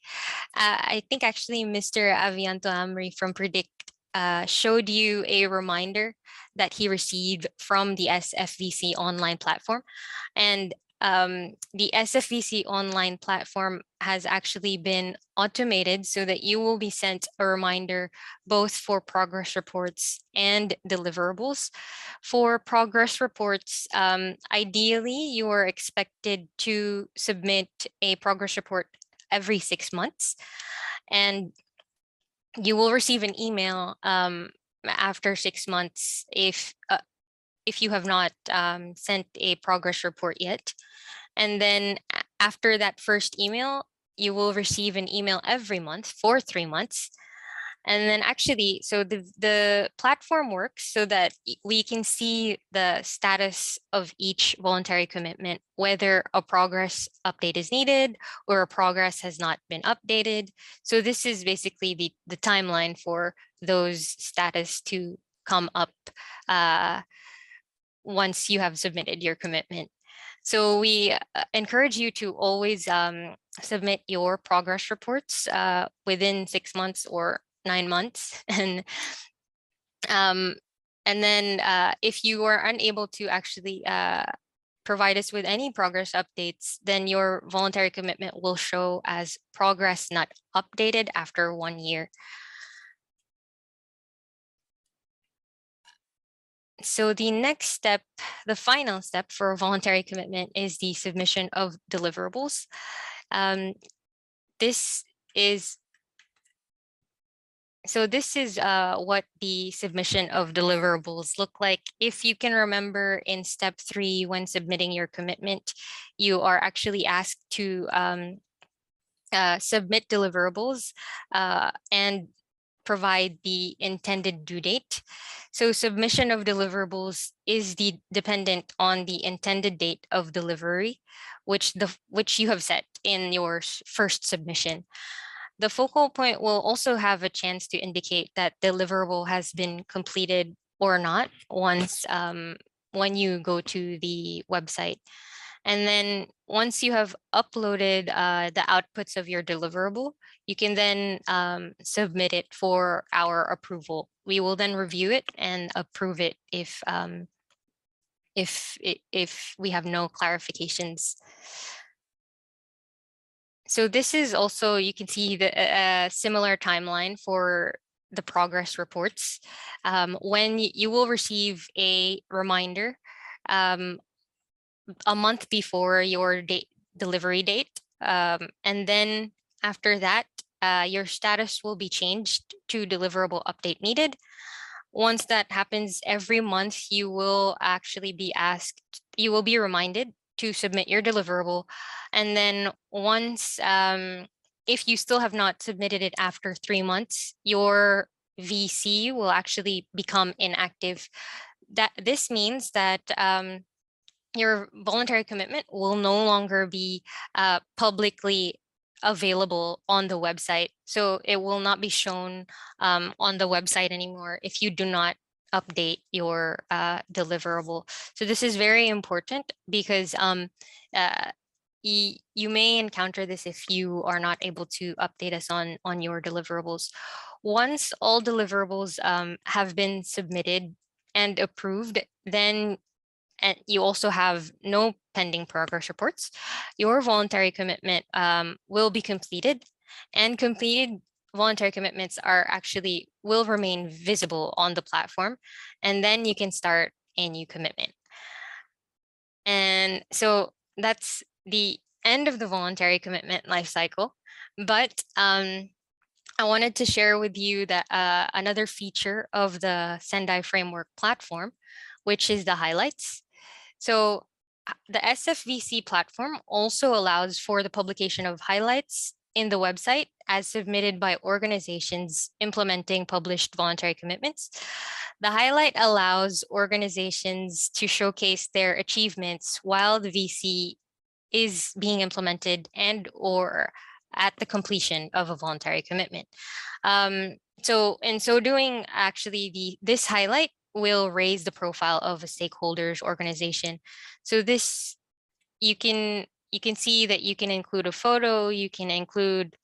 I think actually Mr. Avianto Amri from Predict showed you a reminder that he received from the SFVC online platform. And the SFVC online platform has actually been automated so that you will be sent a reminder both for progress reports and deliverables. For progress reports, ideally, you are expected to submit a progress report every 6 months. And you will receive an email after 6 months if you have not sent a progress report yet. And then after that first email, you will receive an email every month for 3 months. And then actually, so the platform works so that we can see the status of each voluntary commitment, whether a progress update is needed or a progress has not been updated. So this is basically the timeline for those status to come up once you have submitted your commitment. So we encourage you to always submit your progress reports within 6 months or 9 months. And then if you are unable to actually provide us with any progress updates, then your voluntary commitment will show as progress not updated after 1 year. So the next step, the final step for a voluntary commitment is the submission of deliverables. This is what the submission of deliverables look like. If you can remember in step 3, when submitting your commitment, you are actually asked to submit deliverables and provide the intended due date. So submission of deliverables is dependent on the intended date of delivery, which you have set in your first submission. The focal point will also have a chance to indicate that deliverable has been completed or not once when you go to the website. And then once you have uploaded the outputs of your deliverable, you can then submit it for our approval. We will then review it and approve it if we have no clarifications. So this is also, you can see the similar timeline for the progress reports. When you will receive a reminder a month before your delivery date. And then after that, your status will be changed to deliverable update needed. Once that happens, every month you will actually be asked, you will be reminded to submit your deliverable. And then once, if you still have not submitted it after 3 months, your VC will actually become inactive. This means that your voluntary commitment will no longer be publicly available on the website. So it will not be shown on the website anymore if you do not update your deliverable. So this is very important because you may encounter this if you are not able to update us on your deliverables. Once all deliverables have been submitted and approved, then and you also have no pending progress reports, your voluntary commitment will be completed, and completed voluntary commitments will remain visible on the platform, and then you can start a new commitment. And so that's the end of the voluntary commitment life cycle. But I wanted to share with you that another feature of the Sendai framework platform, which is the highlights. So the SFVC platform also allows for the publication of highlights in the website as submitted by organizations implementing published voluntary commitments. The highlight allows organizations to showcase their achievements while the VC is being implemented and or at the completion of a voluntary commitment. So in so doing, actually, this highlight will raise the profile of a stakeholders organization. So this, you can see that you can include a photo, you can include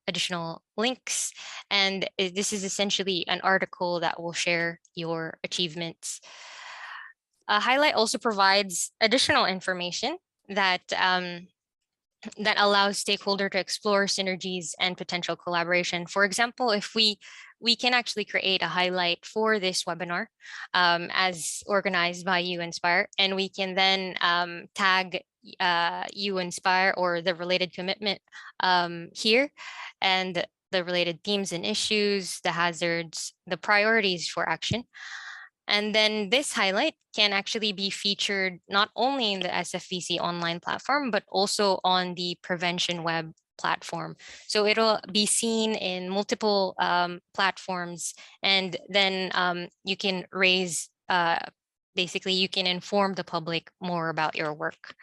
additional links, and this is essentially an article that will share your achievements. A highlight also provides additional information that that allows stakeholder to explore synergies and potential collaboration. For example, if we can actually create a highlight for this webinar as organized by UNDRR, and we can then tag UNDRR or the related commitment here, and the related themes and issues, the hazards, the priorities for action. And then this highlight can actually be featured not only in the SFVC online platform, but also on the prevention web platform. So it'll be seen in multiple platforms, and then you can raise, basically you can inform the public more about your work.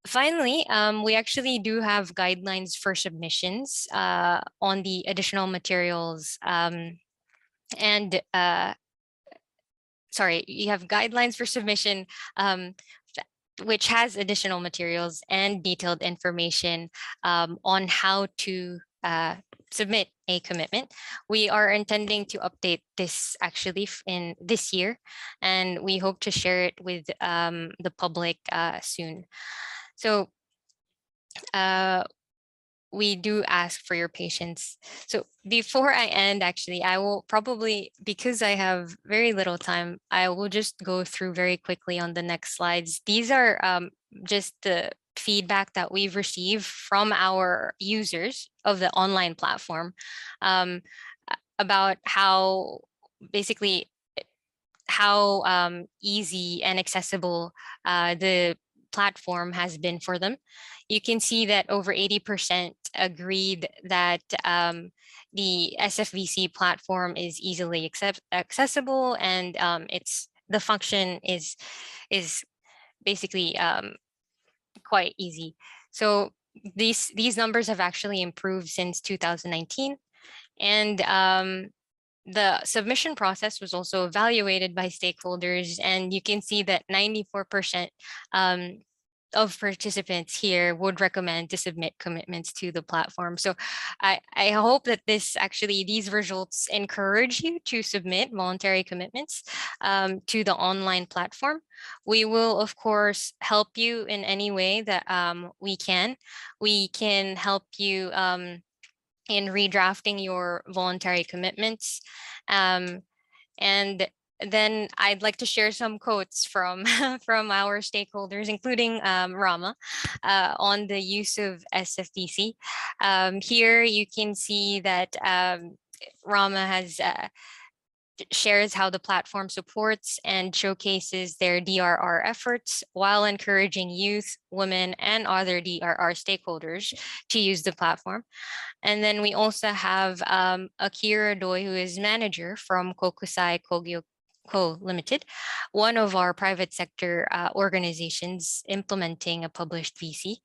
Finally, we actually do have guidelines for submissions on the additional materials and sorry, you have guidelines for submission, which has additional materials and detailed information on how to submit a commitment. We are intending to update this actually in this year, and we hope to share it with the public soon. So we do ask for your patience. So before I end, actually, I will probably, because I have very little time, I will just go through very quickly on the next slides. These are just the feedback that we've received from our users of the online platform about how basically how easy and accessible the platform has been for them. You can see that over 80% agreed that the SFVC platform is easily accessible, and the function is basically quite easy. So these numbers have actually improved since 2019, and the submission process was also evaluated by stakeholders, and you can see that 94% of participants here would recommend to submit commitments to the platform. So I hope that these results encourage you to submit voluntary commitments to the online platform. We will, of course, help you in any way that we can. We can help you in redrafting your voluntary commitments. And then I'd like to share some quotes from from our stakeholders, including Rama, on the use of SFDC. Here you can see that Rama has shares how the platform supports and showcases their DRR efforts while encouraging youth, women, and other DRR stakeholders to use the platform. And then we also have Akira Doi, who is manager from Kokusai Kogyo Co. Limited, one of our private sector organizations implementing a published VC.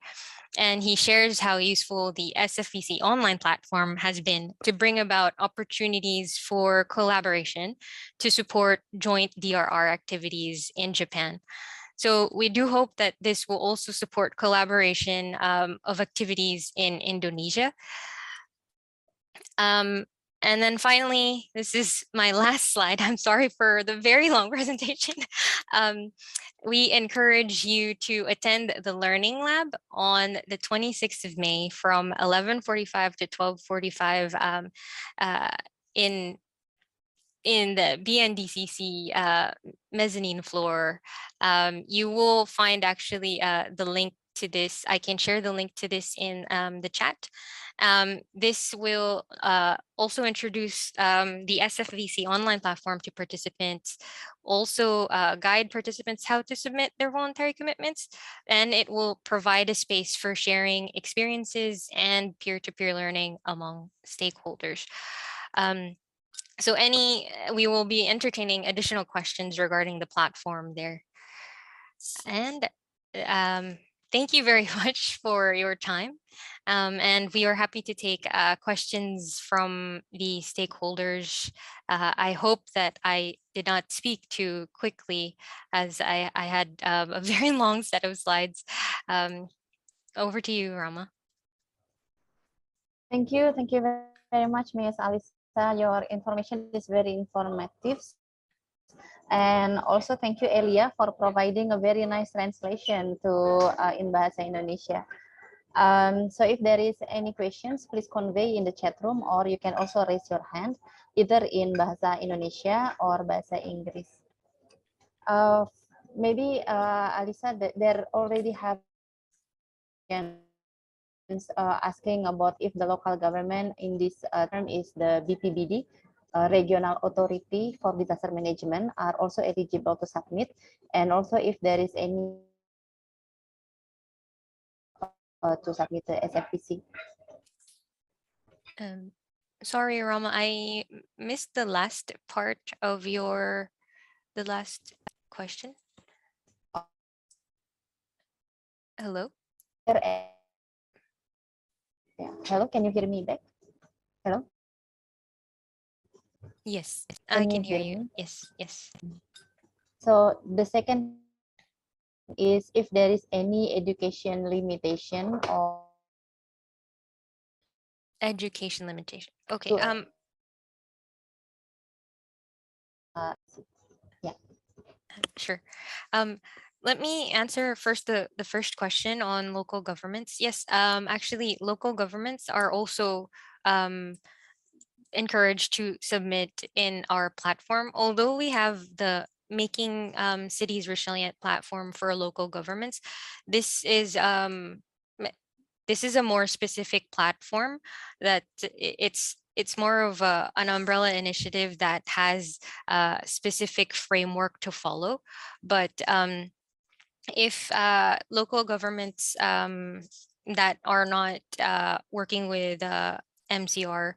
And he shares how useful the SFVC online platform has been to bring about opportunities for collaboration to support joint DRR activities in Japan. So we do hope that this will also support collaboration of activities in Indonesia. And then finally, this is my last slide. I'm sorry for the very long presentation. We encourage you to attend the Learning Lab on the 26th of May from 11:45 to 12:45 in the BNDCC mezzanine floor. You will find actually the link to this, I can share the link to this in the chat. This will also introduce the SFVC online platform to participants, also guide participants how to submit their voluntary commitments, and it will provide a space for sharing experiences and peer-to-peer learning among stakeholders. So we will be entertaining additional questions regarding the platform there. And thank you very much for your time. And we are happy to take questions from the stakeholders. I hope that I did not speak too quickly, as I had a very long set of slides. Over to you, Rama. Thank you very much, Ms. Alisa. Your information is very informative. And also thank you, Elia, for providing a very nice translation to in Bahasa Indonesia. So if there is any questions, please convey in the chat room, or you can also raise your hand either in Bahasa Indonesia or Bahasa Inggris. Maybe Alisa, there already have asking about if the local government in this term is the BPBD, Regional Authority for Disaster Management, are also eligible to submit, and also if there is any to submit the SFPC. Sorry, Rama, I missed the last part of the last question. Hello? Yeah. Hello, can you hear me back? Hello? Yes, I can hear you. Yes, yes. So the second is if there is any education limitation or education limitation. Okay. Yeah. Sure. Let me answer first the first question on local governments. Yes, actually, local governments are also encouraged to submit in our platform. Although we have the Making Cities Resilient platform for local governments, this is a more specific platform that it's more of an umbrella initiative that has a specific framework to follow. But if local governments that are not working with MCR,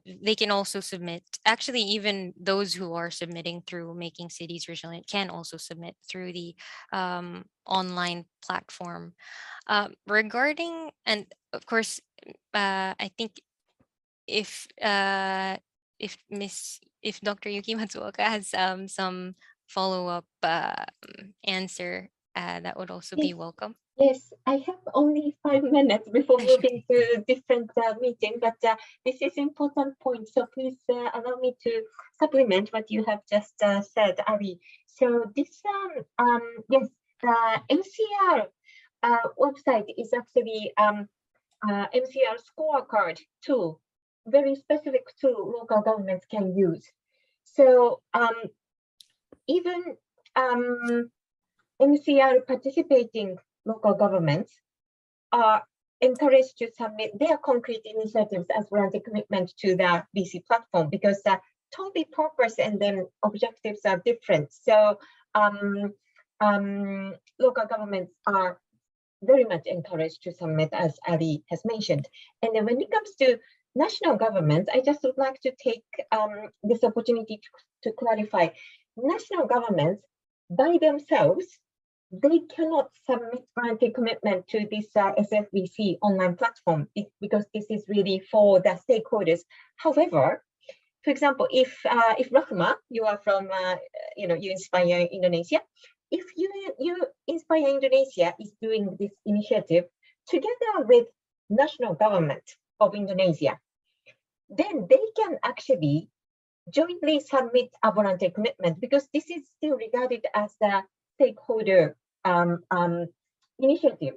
they can also submit. Actually, even those who are submitting through Making Cities Resilient can also submit through the online platform. Regarding, and of course, I think if Dr. Yuki Matsuoka has some follow-up answer, that would also be welcome. Yes, I have only 5 minutes before moving to different meeting, but this is important point. So please allow me to supplement what you have just said, Ari. So this, yes, the MCR website is actually MCR scorecard tool, very specific tool local governments can use. So even MCR participating local governments are encouraged to submit their concrete initiatives as voluntary commitment to the VC platform, because the topic purpose and then objectives are different. So local governments are very much encouraged to submit, as Ali has mentioned. And then when it comes to national governments, I just would like to take this opportunity to clarify. National governments by themselves, they cannot submit voluntary commitment to this SFVC online platform because this is really for the stakeholders. However, for example, if Rahma, you are from, you Inspire Indonesia, if you Inspire Indonesia is doing this initiative together with national government of Indonesia, then they can actually jointly submit a voluntary commitment, because this is still regarded as the stakeholder initiative,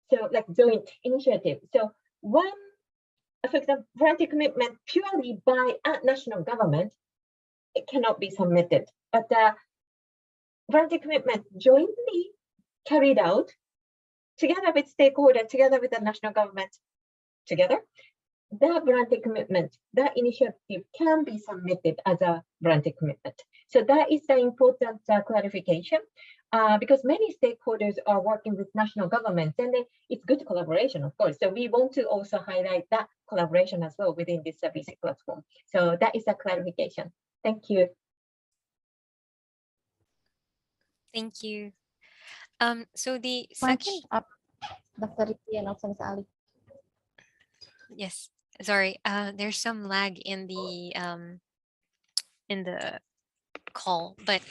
so like joint initiative. So one, for example, voluntary commitment purely by a national government, it cannot be submitted. But the voluntary commitment jointly carried out together with stakeholder, together with the national government, together, the voluntary commitment, the initiative can be submitted as a voluntary commitment. So that is the important clarification, because many stakeholders are working with national governments, and it's good collaboration, of course. So we want to also highlight that collaboration as well within this SFVC platform. So that is a clarification. Thank you. Thank you. So the second, Dr. Ricky and also Ms. Ali. yes, sorry, there's some lag in the call, but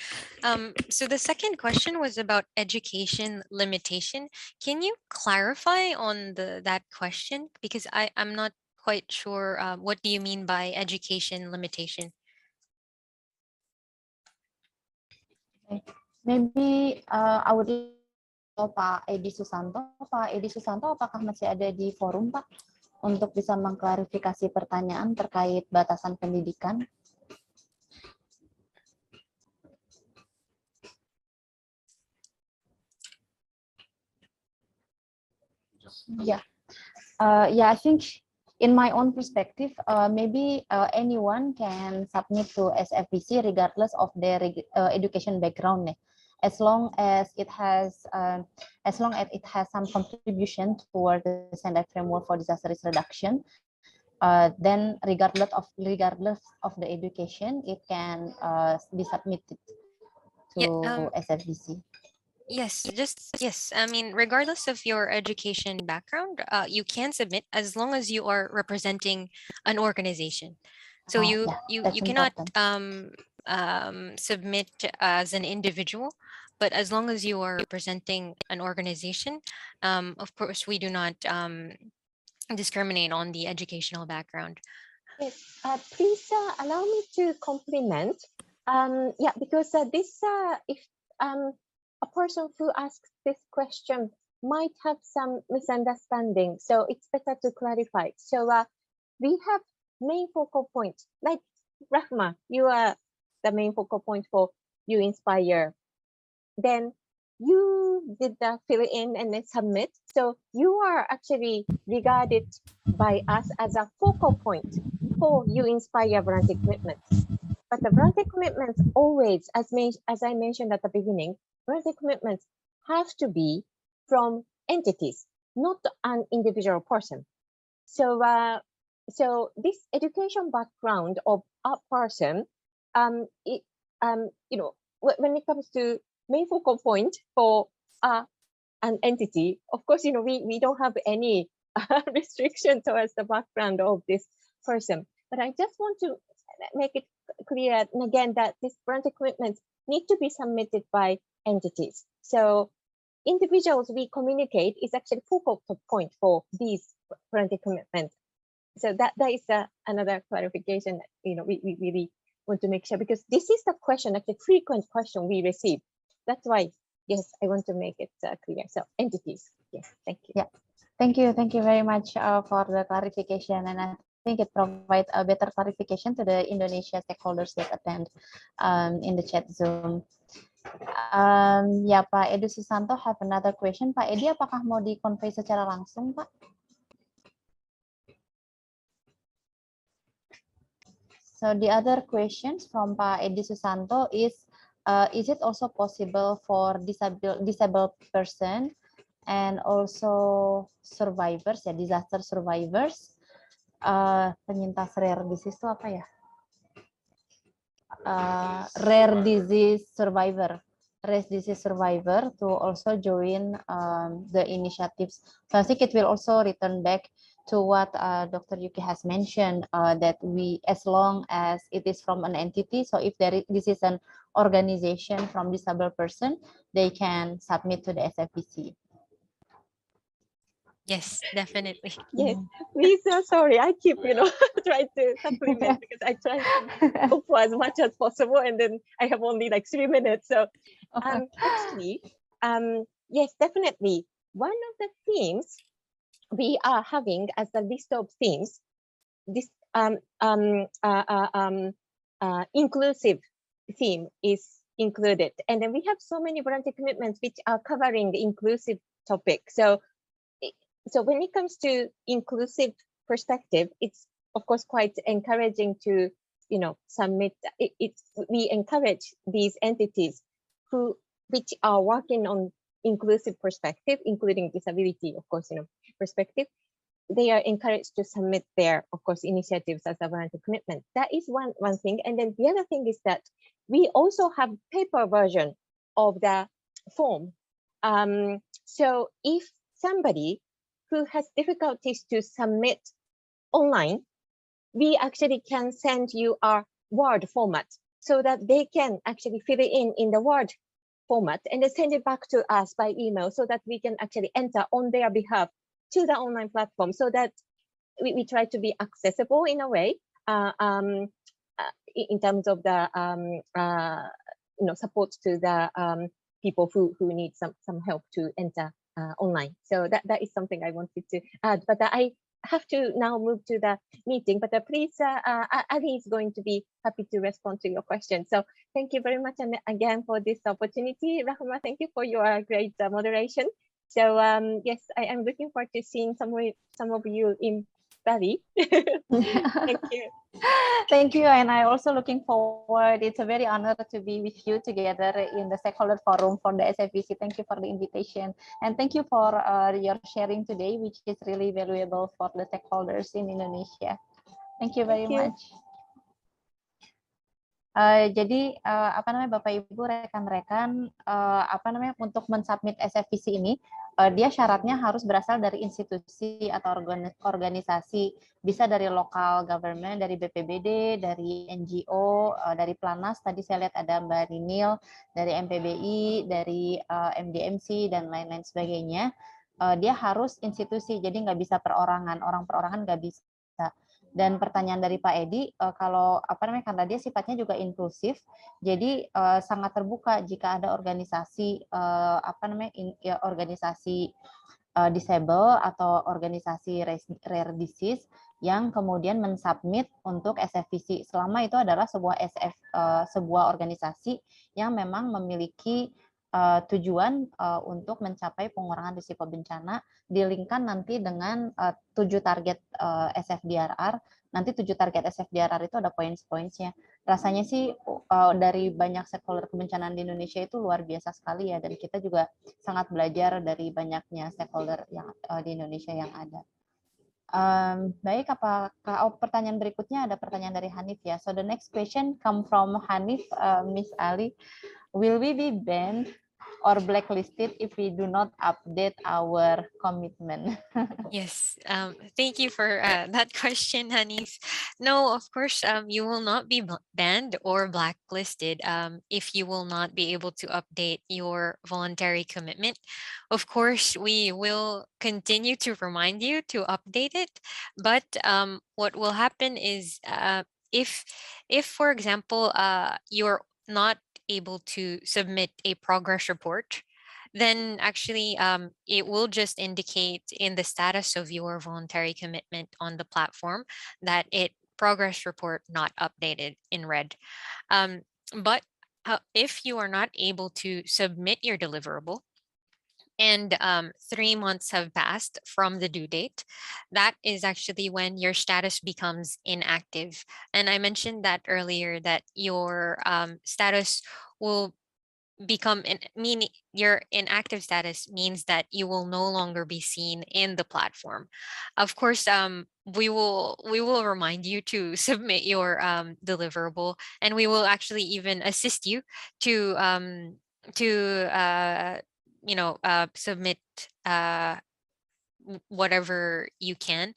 so the second question was about education limitation. Can you clarify on that question, because I'm not quite sure what do you mean by education limitation? Maybe I would Pak Edi Susanto. Pak Edi Susanto, apakah masih ada di forum, Pak, untuk bisa mengklarifikasi pertanyaan terkait batasan pendidikan? Yeah, yeah. I think in my own perspective, maybe anyone can submit to SFVC regardless of their education background, as long as it has some contribution toward the Sendai framework for disaster risk reduction. Then regardless of the education, it can be submitted to SFVC. Yes, yes. I mean, regardless of your education background, you can submit as long as you are representing an organization. So you cannot submit as an individual, but as long as you are representing an organization, of course, we do not discriminate on the educational background. Yes, please allow me to compliment. Yeah, because this if a person who asks this question might have some misunderstanding, so it's better to clarify. So we have main focal point, like Rahma, you are the main focal point for UNDRR. Then you did the fill in and then submit. So you are actually regarded by us as a focal point for UNDRR voluntary commitments. But the voluntary commitments always, as I mentioned at the beginning, voluntary commitments have to be from entities, not an individual person. So, so this education background of a person, you know, when it comes to main focal point for an entity, of course, you know, we don't have any restriction towards the background of this person. But I just want to make it clear again that these voluntary commitments need to be submitted by entities. So individuals we communicate is actually focal point for these voluntary commitments. So that is another clarification that, you know, we really want to make sure, because this is the question, like the frequent question we receive. That's why, yes, I want to make it clear. So entities, yes, thank you. Yeah, thank you very much for the clarification, and I think it provides a better clarification to the Indonesia stakeholders that attend in the chat Zoom. Ya, Pak Edi Susanto have another question. Pak Edi, apakah mau di-convey secara langsung, Pak? So the other questions from Pak Edi Susanto is it also possible for disabled person and also survivors, ya, disaster survivors, penyintas rare disease itu apa ya? Rare disease survivor to also join the initiatives. So I think it will also return back to what Dr. Yuki has mentioned, that as long as it is from an entity, so if this is an organization from disabled person, they can submit to the SFVC. Yes, definitely. Yes, please, sorry, I keep, you know, trying to supplement because I try to go for as much as possible, and then I have only like 3 minutes. So actually, yes, definitely. One of the themes we are having as the list of themes, this inclusive theme is included. And then we have so many voluntary commitments which are covering the inclusive topic. So when it comes to inclusive perspective, it's of course quite encouraging to submit. We encourage these entities which are working on inclusive perspective, including disability, of course, perspective. They are encouraged to submit their, of course, initiatives as a voluntary commitment. That is one thing. And then the other thing is that we also have paper version of the form. So if somebody who has difficulties to submit online, we actually can send you a Word format so that they can actually fill it in the Word format and then send it back to us by email so that we can actually enter on their behalf to the online platform, so that we try to be accessible in a way in terms of the support to the people who need some help to enter online. So that is something I wanted to add, but I have to now move to the meeting, but please, Ali is going to be happy to respond to your question. So thank you very much again for this opportunity. Rahma, thank you for your great moderation. So yes, I am looking forward to seeing some of you in Bali. Thank you. Thank you, and I also looking forward. It's a very honor to be with you together in the Stakeholder Forum for the SFVC. Thank you for the invitation, and thank you for your sharing today, which is really valuable for the stakeholders in Indonesia. Thank you very much. Jadi Bapak Ibu rekan-rekan untuk mensubmit SFVC ini dia syaratnya harus berasal dari institusi atau organisasi, bisa dari local government, dari BPBD, dari NGO, dari Planas tadi saya lihat ada Mbak Ninil, dari MPBI, dari MDMC dan lain-lain sebagainya. Dia harus institusi, jadi nggak bisa perorangan, orang perorangan nggak bisa. Dan pertanyaan dari Pak Edi, kalau karena dia sifatnya juga inklusif, jadi sangat terbuka jika ada organisasi organisasi disable atau organisasi rare disease yang kemudian mensubmit untuk SFVC, selama itu adalah sebuah organisasi yang memang memiliki tujuan untuk mencapai pengurangan risiko bencana, dilingkan nanti dengan 7 target SFDRR. Nanti 7 target SFDRR itu ada poin-poinnya. Rasanya sih dari banyak stakeholder kebencanaan di Indonesia itu luar biasa sekali ya, dan kita juga sangat belajar dari banyaknya stakeholder yang di Indonesia yang ada. Baik, apakah pertanyaan berikutnya ada pertanyaan dari Hanif ya. So the next question come from Hanif, Miss Ali. Will we be banned or blacklisted if we do not update our commitment? Yes, thank you for that question, Hanif. No, of course, you will not be banned or blacklisted if you will not be able to update your voluntary commitment. Of course, we will continue to remind you to update it, but what will happen is if for example, you're not able to submit a progress report, then actually it will just indicate in the status of your voluntary commitment on the platform that progress report not updated in red. But if you are not able to submit your deliverable and 3 months have passed from the due date, that is actually when your status becomes inactive. And I mentioned that earlier, that your status will become meaning your inactive status means that you will no longer be seen in the platform. Of course, we will remind you to submit your deliverable, and we will actually even assist you to submit whatever you can.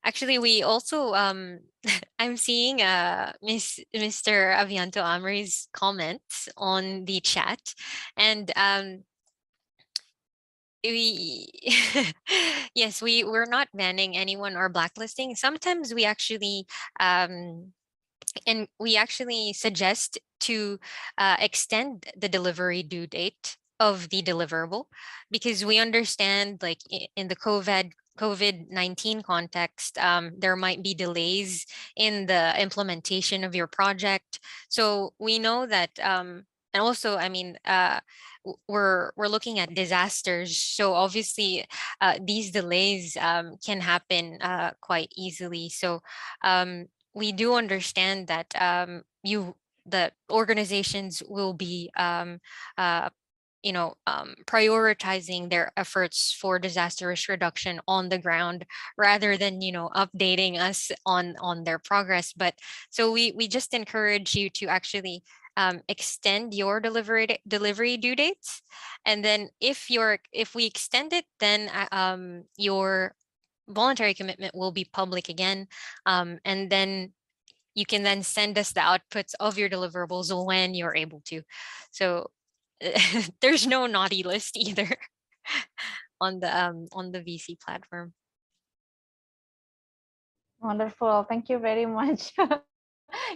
Actually, we also I'm seeing Mr. Avianto Amri's comments on the chat, and yes, we're not banning anyone or blacklisting. Sometimes we actually suggest to extend the delivery due date of the deliverable, because we understand, like in the COVID-19 context, there might be delays in the implementation of your project. So we know that and also, I mean, we're looking at disasters, so obviously these delays can happen quite easily. So we do understand that the organizations will be prioritizing their efforts for disaster risk reduction on the ground rather than updating us on their progress. But so we just encourage you to actually extend your delivery due dates, and then if we extend it, then your voluntary commitment will be public again, and then you can then send us the outputs of your deliverables when you're able to. So there's no naughty list either on the VC platform. Wonderful. Thank you very much.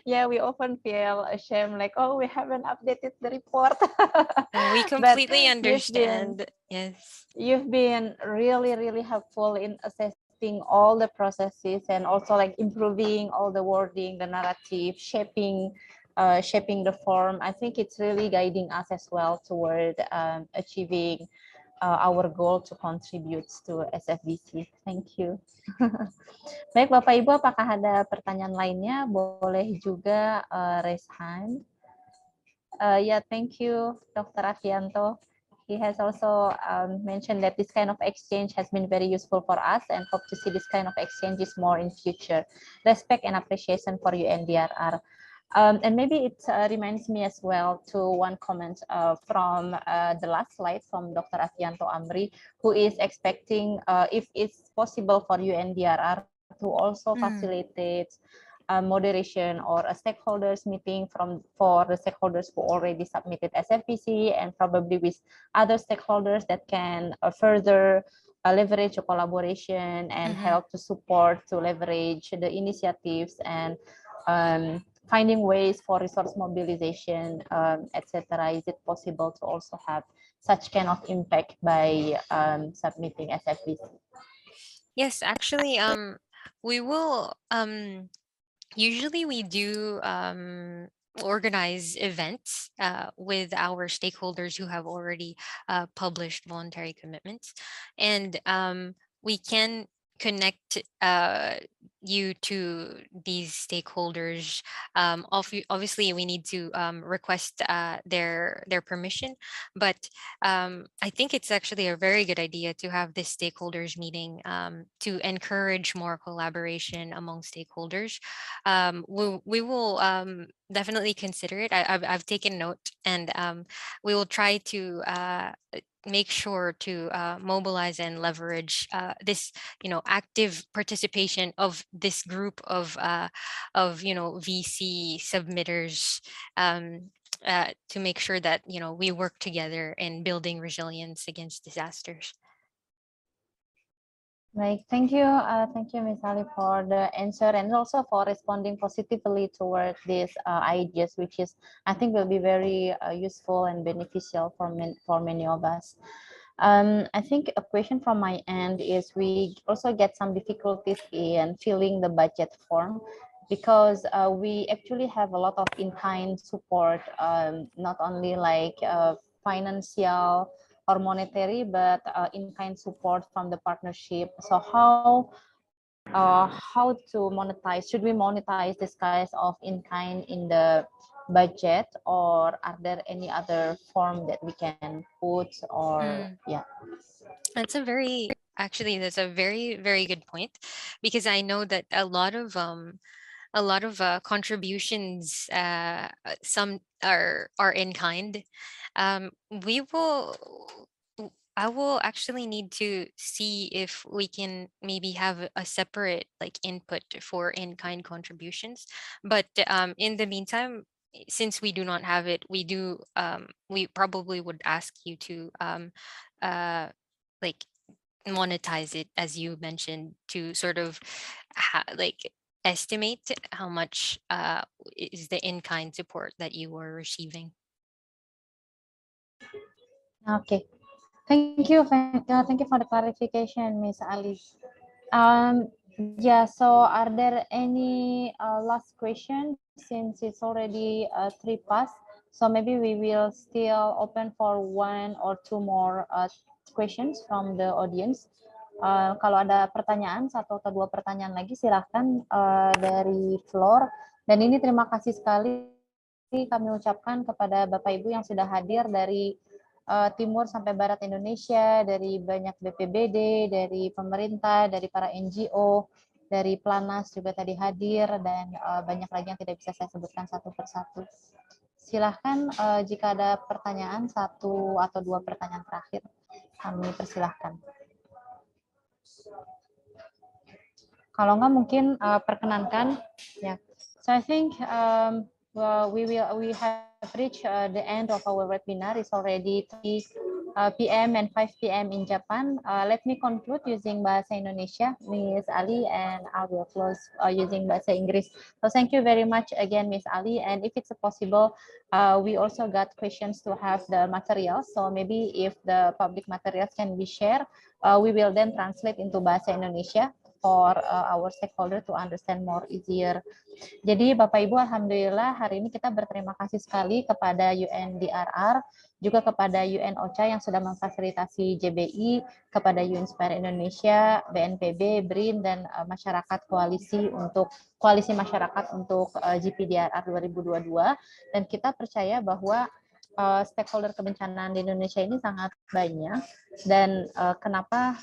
Yeah, we often feel ashamed, like, oh, we haven't updated the report. We But completely understand. Yes. you've been really, really helpful in assessing all the processes and also like improving all the wording, the narrative, shaping the form. I think it's really guiding us as well toward achieving our goal to contribute to SFVC. Thank you. Baik, Bapak Ibu, apakah ada pertanyaan lainnya? Boleh juga raise hand. Yeah, thank you, Dr. Avianto. He has also mentioned that this kind of exchange has been very useful for us and hope to see this kind of exchanges more in future. Respect and appreciation for UNDRR. And maybe it reminds me as well to one comment from the last slide from Dr. Avianto Amri, who is expecting if it's possible for UNDRR to also facilitate moderation or a stakeholders meeting for the stakeholders who already submitted SFPC, and probably with other stakeholders that can further leverage a collaboration and help to support to leverage the initiatives and finding ways for resource mobilization, etc. Is it possible to also have such kind of impact by submitting SFVC? Yes, actually, we will usually we do organize events with our stakeholders who have already published voluntary commitments, and we can connect you to these stakeholders. Obviously, we need to request their permission, but I think it's actually a very good idea to have this stakeholders meeting to encourage more collaboration among stakeholders. We will definitely consider it. I've taken note, and we will try to make sure to mobilize and leverage this active participation of this group of VC submitters, to make sure that we work together in building resilience against disasters. Like, thank you, Ms. Ali, for the answer and also for responding positively toward these ideas, which is, I think, will be very useful and beneficial for many of us. I think a question from my end is we also get some difficulties in filling the budget form because we actually have a lot of in-kind support, not only like financial or monetary, but in-kind support from the partnership. So how to monetize? Should we monetize this kind of in-kind in the budget, or are there any other form that we can put? Or yeah, that's a very very good point, because I know that a lot of contributions, some are in kind. I will actually need to see if we can maybe have a separate like input for in-kind contributions. But in the meantime, since we do not have it, we probably would ask you to like monetize it, as you mentioned, to sort of like estimate how much is the in-kind support that you are receiving. okay. Thank you for the clarification, Ms. Ali. Yeah, so are there any last question, since it's already 3 past? So maybe we will still open for 1 or 2 more questions from the audience. Kalau ada pertanyaan, 1 atau 2 pertanyaan lagi, silahkan dari floor. Dan ini terima kasih sekali kami ucapkan kepada Bapak Ibu yang sudah hadir dari timur sampai barat Indonesia, dari banyak BPBD, dari pemerintah, dari para NGO, dari Planas juga tadi hadir, dan banyak lagi yang tidak bisa saya sebutkan satu persatu. Silahkan jika ada pertanyaan, 1 atau 2 pertanyaan terakhir, kami persilahkan. Kalau enggak mungkin perkenankan, ya. So I think we have reached the end of our webinar. It's already 3 p.m. and 5 p.m. in Japan. Let me conclude using Bahasa Indonesia, Ms. Ali, and I will close using Bahasa Inggris. So thank you very much again, Ms. Ali. And if it's possible, we also got questions to have the materials. So maybe if the public materials can be shared, we will then translate into Bahasa Indonesia for our stakeholder to understand more easier. Jadi Bapak Ibu, alhamdulillah hari ini kita berterima kasih sekali kepada UNDRR, juga kepada UNOCHA yang sudah memfasilitasi JBI, kepada UNSPIRE Indonesia, BNPB, BRIN, dan masyarakat koalisi masyarakat untuk GPDRR 2022. Dan kita percaya bahwa stakeholder kebencanaan di Indonesia ini sangat banyak, dan kenapa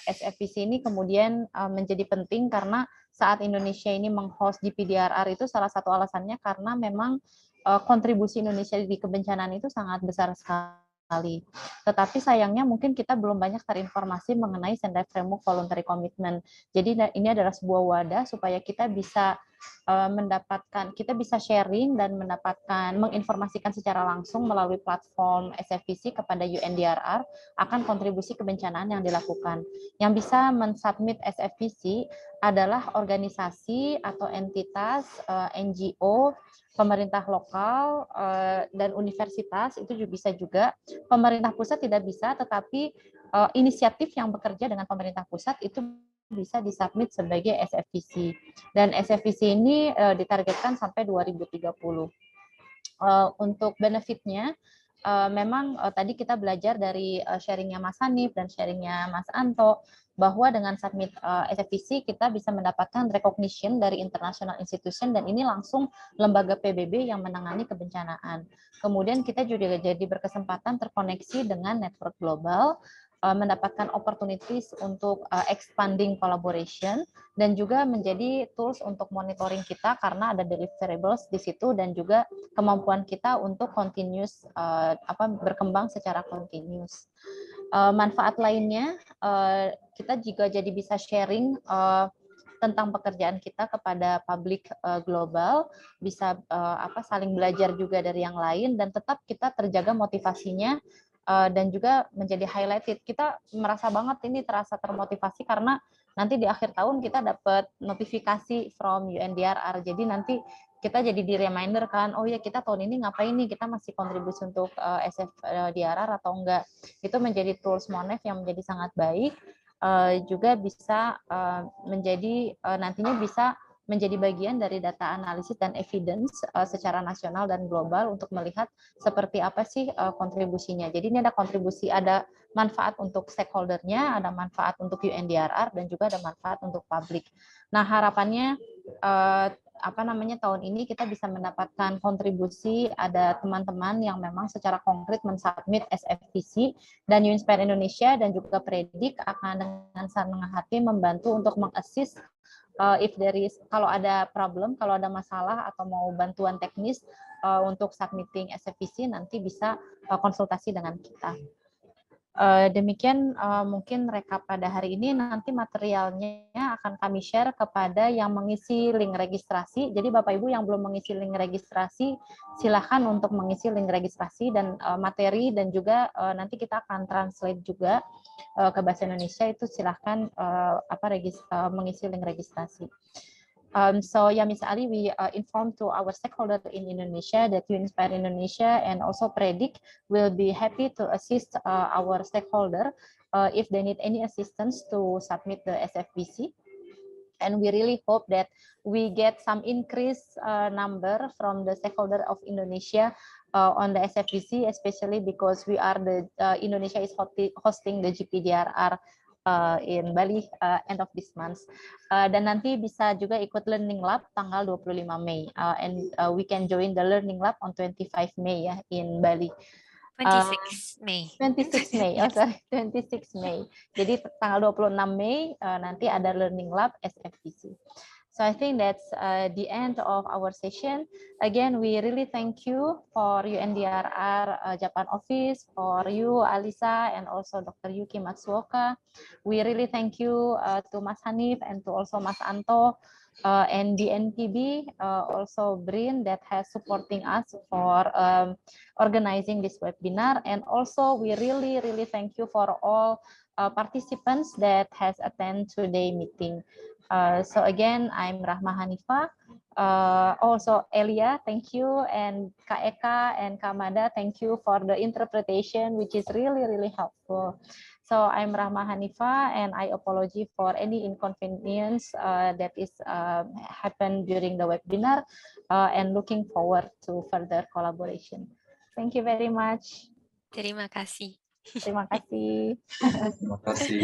SFVC ini kemudian menjadi penting, karena saat Indonesia ini menghost GPDRR itu salah satu alasannya karena memang kontribusi Indonesia di kebencanaan itu sangat besar sekali. Tetapi sayangnya mungkin kita belum banyak terinformasi mengenai Sendai Framework Voluntary Commitment. Jadi ini adalah sebuah wadah supaya kita bisa kita bisa sharing dan menginformasikan secara langsung melalui platform SFVC kepada UNDRR akan kontribusi kebencanaan yang dilakukan. Yang bisa mensubmit SFVC adalah organisasi atau entitas, NGO, pemerintah lokal, dan universitas. Itu juga bisa juga. Pemerintah pusat tidak bisa, tetapi inisiatif yang bekerja dengan pemerintah pusat itu bisa disubmit sebagai SFVC. Dan SFVC ini ditargetkan sampai 2030. Untuk benefitnya, memang tadi kita belajar dari sharingnya Mas Hanif dan sharingnya Mas Anto, bahwa dengan submit SFVC kita bisa mendapatkan recognition dari international institution, dan ini langsung lembaga PBB yang menangani kebencanaan. Kemudian kita juga jadi berkesempatan terkoneksi dengan network global, mendapatkan opportunities untuk expanding collaboration, dan juga menjadi tools untuk monitoring kita karena ada deliverables di situ, dan juga kemampuan kita untuk continuous berkembang secara continuous. Manfaat lainnya, kita juga jadi bisa sharing tentang pekerjaan kita kepada publik global, bisa saling belajar juga dari yang lain, dan tetap kita terjaga motivasinya, dan juga menjadi highlighted. Kita merasa banget ini terasa termotivasi karena nanti di akhir tahun kita dapat notifikasi from UNDRR. Jadi nanti kita jadi di reminder kan, oh ya kita tahun ini ngapain nih, kita masih kontribusi untuk SFDRR atau enggak. Itu menjadi tools Monef yang menjadi sangat baik. Juga bisa menjadi nantinya bisa menjadi bagian dari data analisis dan evidence secara nasional dan global untuk melihat seperti apa sih kontribusinya. Jadi ini ada kontribusi, ada manfaat untuk stakeholdernya, ada manfaat untuk UNDRR, dan juga ada manfaat untuk publik. Nah harapannya tahun ini kita bisa mendapatkan kontribusi, ada teman-teman yang memang secara konkret mensubmit SFVC, dan UNSPIRE Indonesia dan juga Predik akan dengan senang hati membantu untuk mengassist if there is, kalau ada problem, kalau ada masalah atau mau bantuan teknis untuk submitting SFVC, nanti bisa konsultasi dengan kita. Demikian mungkin rekap pada hari ini. Nanti materialnya akan kami share kepada yang mengisi link registrasi. Jadi Bapak Ibu yang belum mengisi link registrasi, silahkan untuk mengisi link registrasi dan materi, dan juga nanti kita akan translate juga ke bahasa Indonesia. Itu silahkan mengisi link registrasi. So yeah, Ms. Ali, we informed to our stakeholder in Indonesia that UNSPIRE Indonesia and also Predik will be happy to assist our stakeholder if they need any assistance to submit the SFVC. And we really hope that we get some increased number from the stakeholder of Indonesia on the SFVC, especially because we are Indonesia is hosting the GPDRR in Bali end of this month. Dan nanti bisa juga ikut Learning Lab tanggal 25 Mei. And we can join the Learning Lab on 25 Mei ya in Bali. 26 Mei. 26 Mei, oh sorry, 26 Mei. Jadi tanggal 26 Mei nanti ada Learning Lab SFVC. So I think that's the end of our session. Again, we really thank you for UNDRR Japan office, for you, Alisa, and also Dr. Yuki Matsuoka. We really thank you to Mas Hanif and to also Mas Anto and BNPB, also Brin that has supporting us for organizing this webinar. And also we really thank you for all participants that has attended today's meeting. So again, I'm Rahma Hanifa. Also Elia, thank you, and Kak Eka and Kak Mada, thank you for the interpretation, which is really helpful. So I'm Rahma Hanifa, and I apologize for any inconvenience that is happened during the webinar, and looking forward to further collaboration. Thank you very much. Terima kasih. Terima kasih. Terima kasih.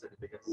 Certificates.